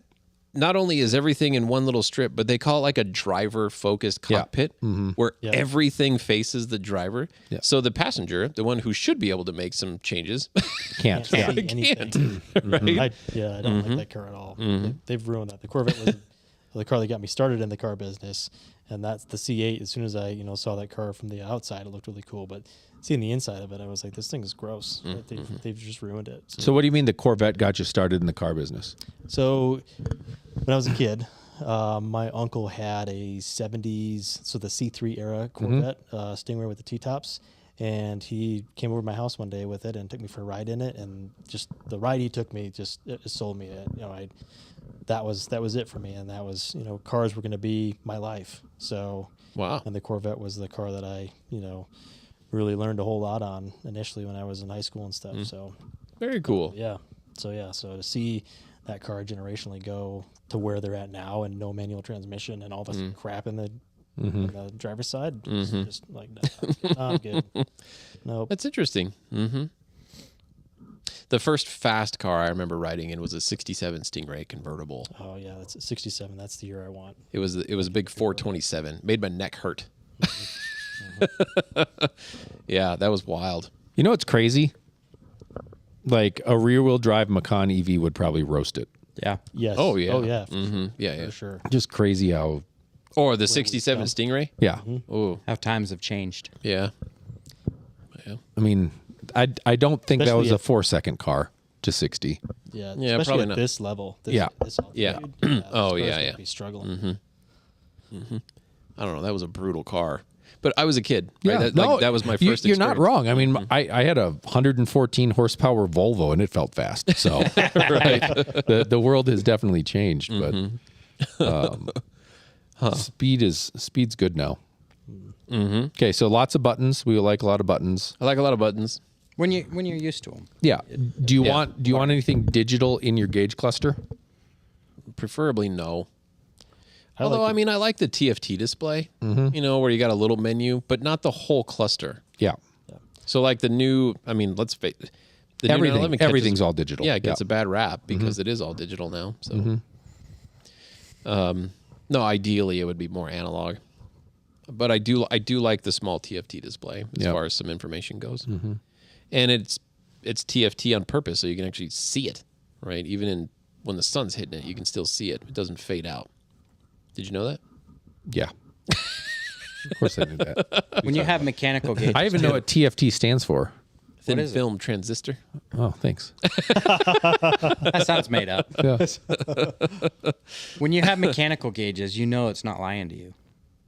Speaker 3: not only is everything in one little strip, but they call it like a driver-focused cockpit where everything faces the driver.
Speaker 2: Yeah.
Speaker 3: So the passenger, the one who should be able to make some changes,
Speaker 2: Can't.
Speaker 4: See
Speaker 2: Yeah.
Speaker 4: anything.
Speaker 3: can't. Right?
Speaker 4: I don't like that car at all. They've ruined that. The Corvette was the car that got me started in the car business, and that's the C8. As soon as I saw that car from the outside, it looked really cool, but seeing the inside of it, I was like, this thing is gross. They've just ruined it.
Speaker 2: So what do you mean the Corvette got you started in the car business?
Speaker 4: So when I was a kid, my uncle had a 70s, so the C3 era Corvette Stingray with the T-tops, and he came over to my house one day with it and took me for a ride in it, and just the ride he took me just it sold me it. That was it for me, and that was cars were going to be my life. So
Speaker 3: Wow.
Speaker 4: and the Corvette was the car that I really learned a whole lot on initially when I was in high school and stuff. So
Speaker 3: Very cool.
Speaker 4: so to see that car generationally go to where they're at now and no manual transmission and all this crap in the driver's side, just like not good. Nope.
Speaker 3: That's interesting. The first fast car I remember riding in was a 67 Stingray convertible.
Speaker 4: Oh yeah, that's a 67. That's the year I want.
Speaker 3: It was a big 427. Made my neck hurt. Yeah, that was wild.
Speaker 2: You know what's crazy? Like a rear-wheel drive Macan EV would probably roast it.
Speaker 5: Yeah.
Speaker 4: Yes.
Speaker 3: Oh yeah.
Speaker 4: Oh yeah. For
Speaker 3: Yeah,
Speaker 4: For sure.
Speaker 2: Just crazy how,
Speaker 3: Or the 67 Stingray.
Speaker 2: yeah.
Speaker 3: Oh,
Speaker 5: How times have changed.
Speaker 3: yeah.
Speaker 2: I mean, I don't think that was
Speaker 4: Especially
Speaker 2: a 4-second car to 60.
Speaker 4: Yeah.
Speaker 3: Yeah,
Speaker 4: Especially
Speaker 3: probably
Speaker 4: at
Speaker 3: not.
Speaker 4: this level. This,
Speaker 2: Yeah.
Speaker 4: This altitude,
Speaker 3: Yeah.
Speaker 4: this
Speaker 3: Oh,
Speaker 4: car's
Speaker 3: yeah,
Speaker 4: gonna
Speaker 3: yeah.
Speaker 4: Be struggling.
Speaker 3: I don't know. That was a brutal car. But I was a kid.
Speaker 2: Yeah,
Speaker 3: Right? That was my first
Speaker 2: You're not
Speaker 3: experience.
Speaker 2: wrong. I mean, I had a 114 horsepower Volvo and it felt fast. So the world has definitely changed, but speed's good now. Okay, so lots of buttons. We like a lot of buttons.
Speaker 3: I like a lot of buttons.
Speaker 5: When you're used to them.
Speaker 2: Yeah. Do you want anything digital in your gauge cluster?
Speaker 3: Preferably no.
Speaker 4: I
Speaker 3: Although,
Speaker 4: like
Speaker 3: I mean, I like the TFT display, where you got a little menu, but not the whole cluster.
Speaker 2: Yeah.
Speaker 3: So like the new, I mean, let's face it. The new 911 catches-
Speaker 2: Everything's all digital.
Speaker 3: Yeah, it gets a bad rap because it is all digital now. So, no, ideally it would be more analog, but I do like the small TFT display as
Speaker 2: Yep.
Speaker 3: far as some information goes, and it's TFT on purpose so you can actually see it, right? Even when the sun's hitting it, you can still see it. It doesn't fade out. Did you know that?
Speaker 2: Yeah. Of course I knew that.
Speaker 5: When you have mechanical gauges.
Speaker 2: I even know what TFT stands for.
Speaker 3: Thin
Speaker 5: is it?
Speaker 3: film transistor.
Speaker 2: Oh, thanks.
Speaker 5: That sounds made up.
Speaker 2: Yeah.
Speaker 5: When you have mechanical gauges, you know it's not lying to you.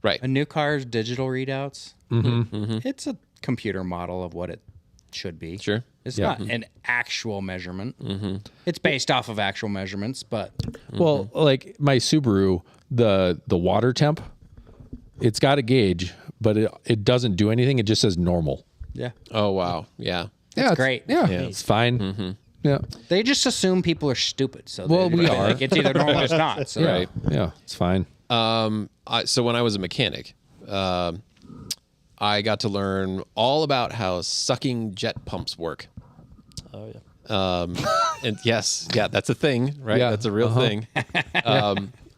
Speaker 3: Right.
Speaker 5: A new car's digital readouts, it's a computer model of what it should be.
Speaker 3: Sure.
Speaker 5: It's
Speaker 2: Yeah.
Speaker 5: not an actual measurement. It's based off of actual measurements, but
Speaker 2: Well, like my Subaru, the water temp, it's got a gauge, but it doesn't do anything. It just says normal.
Speaker 5: yeah.
Speaker 2: Uh,
Speaker 3: Oh wow. Yeah.
Speaker 2: Yeah, it's
Speaker 5: great.
Speaker 2: Yeah, it's fine. Yeah,
Speaker 5: They just assume people are stupid. So
Speaker 2: Well, we are.
Speaker 5: Like, it's either normal or it's not. So.
Speaker 3: Right.
Speaker 2: yeah, it's fine.
Speaker 3: So when I was a mechanic, I got to learn all about how sucking jet pumps work.
Speaker 4: Oh yeah.
Speaker 3: And yes, that's a thing, right?
Speaker 2: Yeah,
Speaker 3: That's a real thing.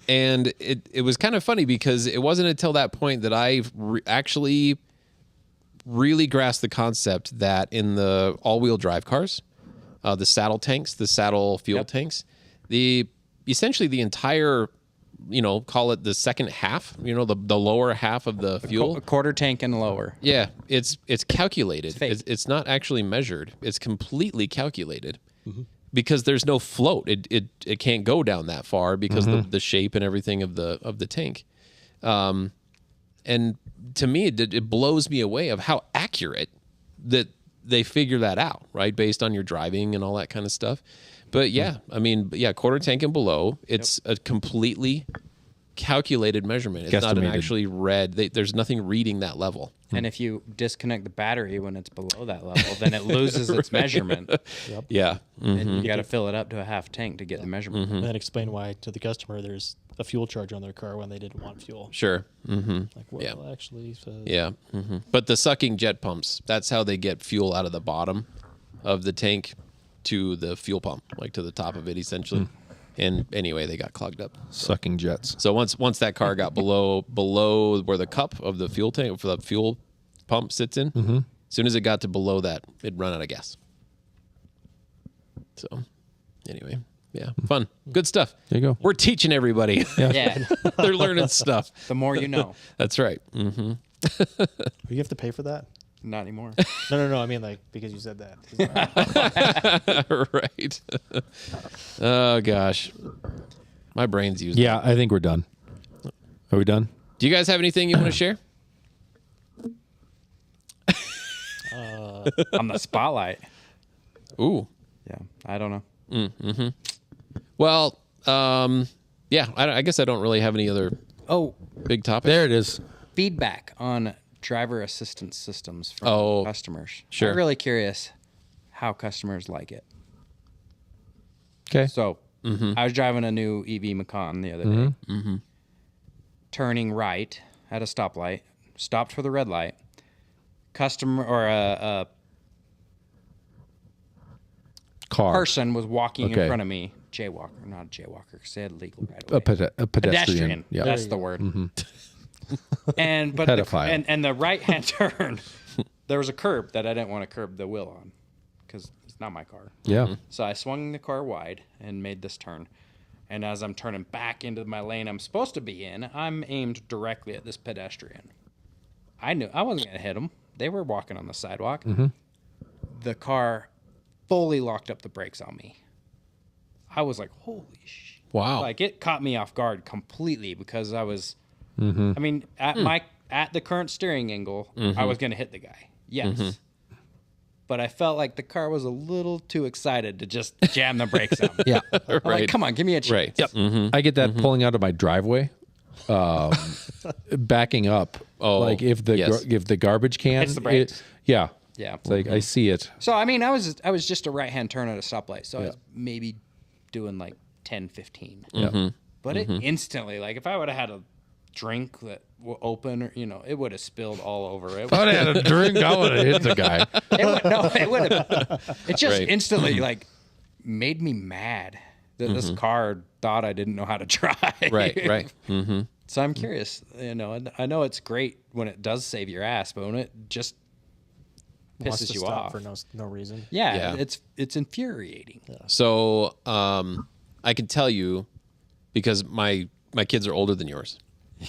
Speaker 3: And it was kind of funny because it wasn't until that point that I actually really grasped the concept that in the all-wheel drive cars, the saddle tanks, the saddle fuel tanks, essentially the entire, call it the second half, the lower half of the fuel.
Speaker 5: A quarter tank and lower.
Speaker 3: Yeah, it's calculated.
Speaker 5: fake.
Speaker 3: It's not actually measured. It's completely calculated because there's no float. It can't go down that far because the shape and everything of the tank. And to me, it blows me away of how accurate that they figure that out, right, based on your driving and all that kind of stuff. But yeah, I mean, quarter tank and below, it's a completely calculated measurement. It's not an
Speaker 2: Guesstimated.
Speaker 3: actually read. There's nothing reading that level.
Speaker 5: And if you disconnect the battery when it's below that level, then it loses its measurement.
Speaker 3: Yeah.
Speaker 5: And you got to fill it up to a half tank to get the measurement.
Speaker 4: And then explain why to the customer there's a fuel charge on their car when they didn't want fuel.
Speaker 3: Sure.
Speaker 4: Like, well,
Speaker 3: Yeah.
Speaker 4: actually,
Speaker 3: Yeah. But the sucking jet pumps, that's how they get fuel out of the bottom of the tank to the fuel pump, like to the top of it, essentially. And anyway, they got clogged up.
Speaker 2: Sucking jets.
Speaker 3: So once that car got below where the cup of the fuel tank for the fuel pump sits in, as soon as it got to below that, it'd run out of gas. So anyway, Yeah. Fun. Good stuff.
Speaker 2: There you go.
Speaker 3: We're teaching everybody.
Speaker 5: Yeah.
Speaker 3: They're learning stuff.
Speaker 5: The more you know.
Speaker 3: That's right. Mm-hmm.
Speaker 4: You have to pay for that?
Speaker 5: Not anymore.
Speaker 4: No. I mean, like, because you said that.
Speaker 3: Right. Oh, gosh. My brain's used.
Speaker 2: Yeah, I think we're done. Are we done?
Speaker 3: Do you guys have anything you want to share?
Speaker 5: On the spotlight.
Speaker 3: Ooh.
Speaker 5: Yeah. I don't know.
Speaker 3: Well, yeah, I guess I don't really have any other
Speaker 5: Oh,
Speaker 3: big topics.
Speaker 2: There it is.
Speaker 5: feedback on driver assistance systems from customers.
Speaker 3: Sure.
Speaker 5: I'm really curious how customers like it.
Speaker 2: Okay.
Speaker 5: So I was driving a new EV Macan the other day, turning right at a stoplight, stopped for the red light. Customer or a
Speaker 2: Car.
Speaker 5: person was walking
Speaker 2: Okay.
Speaker 5: in front of me, jaywalker, not a jaywalker, because they had legal right
Speaker 2: A,
Speaker 5: away.
Speaker 2: a pedestrian. Yeah.
Speaker 5: That's the word. And but
Speaker 2: Pedophile.
Speaker 5: and the right hand turn, there was a curb that I didn't want to curb the wheel on, because it's not my car.
Speaker 2: Yeah.
Speaker 5: So I swung the car wide and made this turn. And as I'm turning back into my lane I'm supposed to be in, I'm aimed directly at this pedestrian. I knew I wasn't going to hit them. They were walking on the sidewalk. The car fully locked up the brakes on me. I was like, holy shit.
Speaker 3: Wow.
Speaker 5: Like, it caught me off guard completely, because I was, I mean, at the current steering angle, I was going to hit the guy. Yes. But I felt like the car was a little too excited to just jam the brakes on me.
Speaker 2: Yeah.
Speaker 5: I'm like, come on, give me a chance.
Speaker 3: Right.
Speaker 2: I get that pulling out of my driveway, backing up.
Speaker 3: Oh,
Speaker 2: like if the
Speaker 3: yes.
Speaker 2: if the garbage can,
Speaker 5: Hits the brakes.
Speaker 2: yeah,
Speaker 5: Yeah.
Speaker 2: it's like I see it.
Speaker 5: So, I mean, I was just a right-hand turn at a stoplight. So I was maybe doing like 10, 15. But it instantly, like, if I would have had a drink that were open, or, it would have spilled all over it.
Speaker 2: If I had a drink, I would have hit the guy.
Speaker 5: It would have. It just
Speaker 3: Right.
Speaker 5: instantly, like, made me mad that this car thought I didn't know how to drive.
Speaker 3: Right.
Speaker 5: So I'm curious, and I know it's great when it does save your ass, but when it just
Speaker 4: Wants
Speaker 5: pisses
Speaker 4: to
Speaker 5: you
Speaker 4: stop
Speaker 5: off.
Speaker 4: for no reason.
Speaker 5: Yeah,
Speaker 3: Yeah.
Speaker 5: it's infuriating.
Speaker 3: So I can tell you, because my kids are older than yours.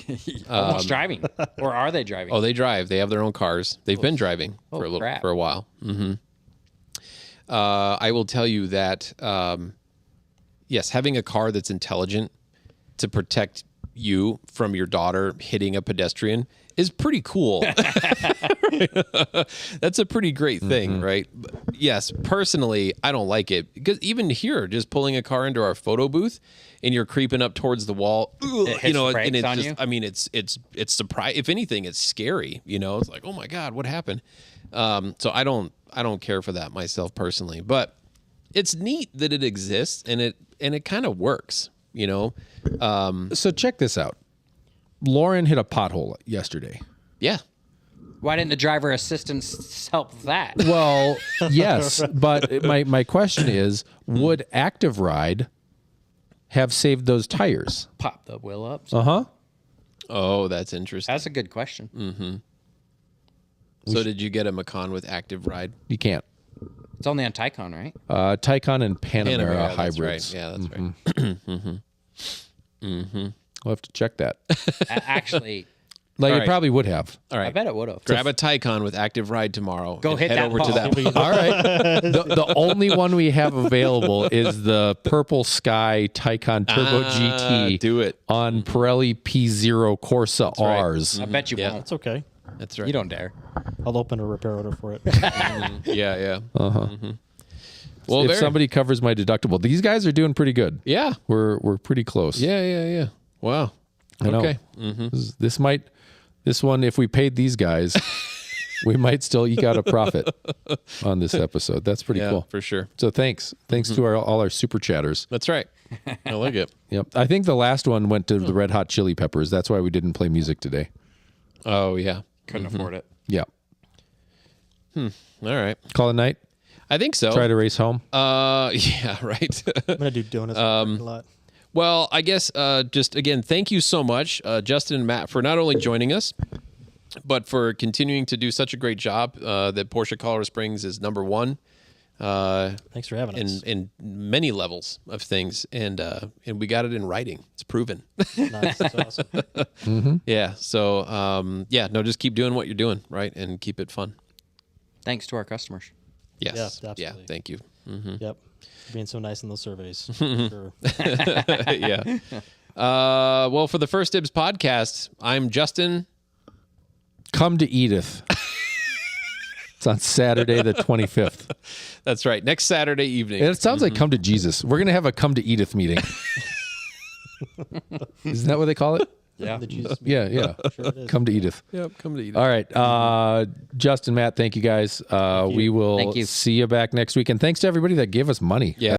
Speaker 5: Who's driving, or are they driving?
Speaker 3: Oh, they drive. They have their own cars. They've been driving for a while. I will tell you that yes, having a car that's intelligent to protect you from your daughter hitting a pedestrian is pretty cool. That's a pretty great thing, right? But yes, personally, I don't like it, because even here, just pulling a car into our photo booth and you're creeping up towards the wall,
Speaker 5: hits
Speaker 3: and
Speaker 5: brakes
Speaker 3: it's
Speaker 5: on
Speaker 3: just,
Speaker 5: you?
Speaker 3: I mean, it's surprise. If anything, it's scary. It's like, oh my God, what happened? So I don't care for that myself personally, but it's neat that it exists, and it kind of works.
Speaker 2: So check this out. Lauren hit a pothole yesterday.
Speaker 3: Yeah.
Speaker 5: Why didn't the driver assistance help that?
Speaker 2: Well, yes, but my question is, would Active Ride have saved those tires?
Speaker 5: Pop the wheel up.
Speaker 3: Oh, that's interesting.
Speaker 5: That's a good question.
Speaker 3: So did you get a Macan with Active Ride?
Speaker 2: You can't.
Speaker 5: It's only on Taycan, right?
Speaker 2: Taycan and Panamera
Speaker 3: that's
Speaker 2: hybrids.
Speaker 3: right. Yeah, that's right.
Speaker 2: We'll have to check that.
Speaker 5: Actually,
Speaker 2: Like
Speaker 3: All
Speaker 2: it
Speaker 3: right.
Speaker 2: probably would have.
Speaker 3: All right.
Speaker 5: I bet it would have.
Speaker 3: Grab a Taycan with Active Ride tomorrow.
Speaker 5: Go
Speaker 3: and
Speaker 5: hit
Speaker 3: head
Speaker 5: that
Speaker 3: over to
Speaker 5: ball.
Speaker 3: that.
Speaker 2: All right. The only one we have available is the Purple Sky Taycan Turbo GT.
Speaker 3: Do it.
Speaker 2: On Pirelli P0 Corsa
Speaker 3: right.
Speaker 2: Rs.
Speaker 5: I bet you
Speaker 3: Yeah.
Speaker 5: won't.
Speaker 4: It's okay.
Speaker 3: That's right.
Speaker 5: You don't dare.
Speaker 4: I'll open a repair order for it.
Speaker 3: Yeah. Well,
Speaker 2: If somebody covers my deductible, these guys are doing pretty good.
Speaker 3: Yeah.
Speaker 2: We're pretty close.
Speaker 3: Yeah. Wow.
Speaker 2: I know.
Speaker 3: Okay.
Speaker 2: This one, if we paid these guys, we might still eke out a profit on this episode. That's pretty
Speaker 3: Yeah,
Speaker 2: cool.
Speaker 3: for sure.
Speaker 2: So thanks to all our super chatters.
Speaker 3: That's right. I like it.
Speaker 2: Yep. I think the last one went to the Red Hot Chili Peppers. That's why we didn't play music today.
Speaker 3: Oh, yeah.
Speaker 5: Couldn't afford it.
Speaker 2: Yeah.
Speaker 3: All right.
Speaker 2: Call it night.
Speaker 3: I think so.
Speaker 2: Try to race home.
Speaker 3: Yeah, right.
Speaker 4: I'm gonna do donuts a lot.
Speaker 3: Well, I guess just again, thank you so much, Justin and Matt, for not only joining us, but for continuing to do such a great job. That Porsche Colorado Springs is #1
Speaker 4: Thanks for having us.
Speaker 3: in many levels of things, and we got it in writing. It's proven.
Speaker 4: Nice. That's awesome.
Speaker 3: Yeah. So no, just keep doing what you're doing, right, and keep it fun.
Speaker 5: Thanks to our customers.
Speaker 3: Yes.
Speaker 4: Yeah, absolutely.
Speaker 3: Thank you.
Speaker 4: Yep. For being so nice in those surveys. Sure.
Speaker 3: Yeah. Well, for the First Dibs podcast, I'm Justin.
Speaker 2: Come to Edith. It's on Saturday the 25th.
Speaker 3: That's right. Next Saturday evening.
Speaker 2: And it sounds like come to Jesus. We're going to have a come to Edith meeting. Isn't that what they call it?
Speaker 5: Yeah.
Speaker 4: The Jesus
Speaker 2: Yeah, yeah.
Speaker 4: Sure it is.
Speaker 2: Come to Edith.
Speaker 3: Yep. Come to Edith.
Speaker 2: All right. Justin, Matt, thank you guys. We will
Speaker 5: Thank you.
Speaker 2: see you back next week. And thanks to everybody that gave us money.
Speaker 3: Yeah.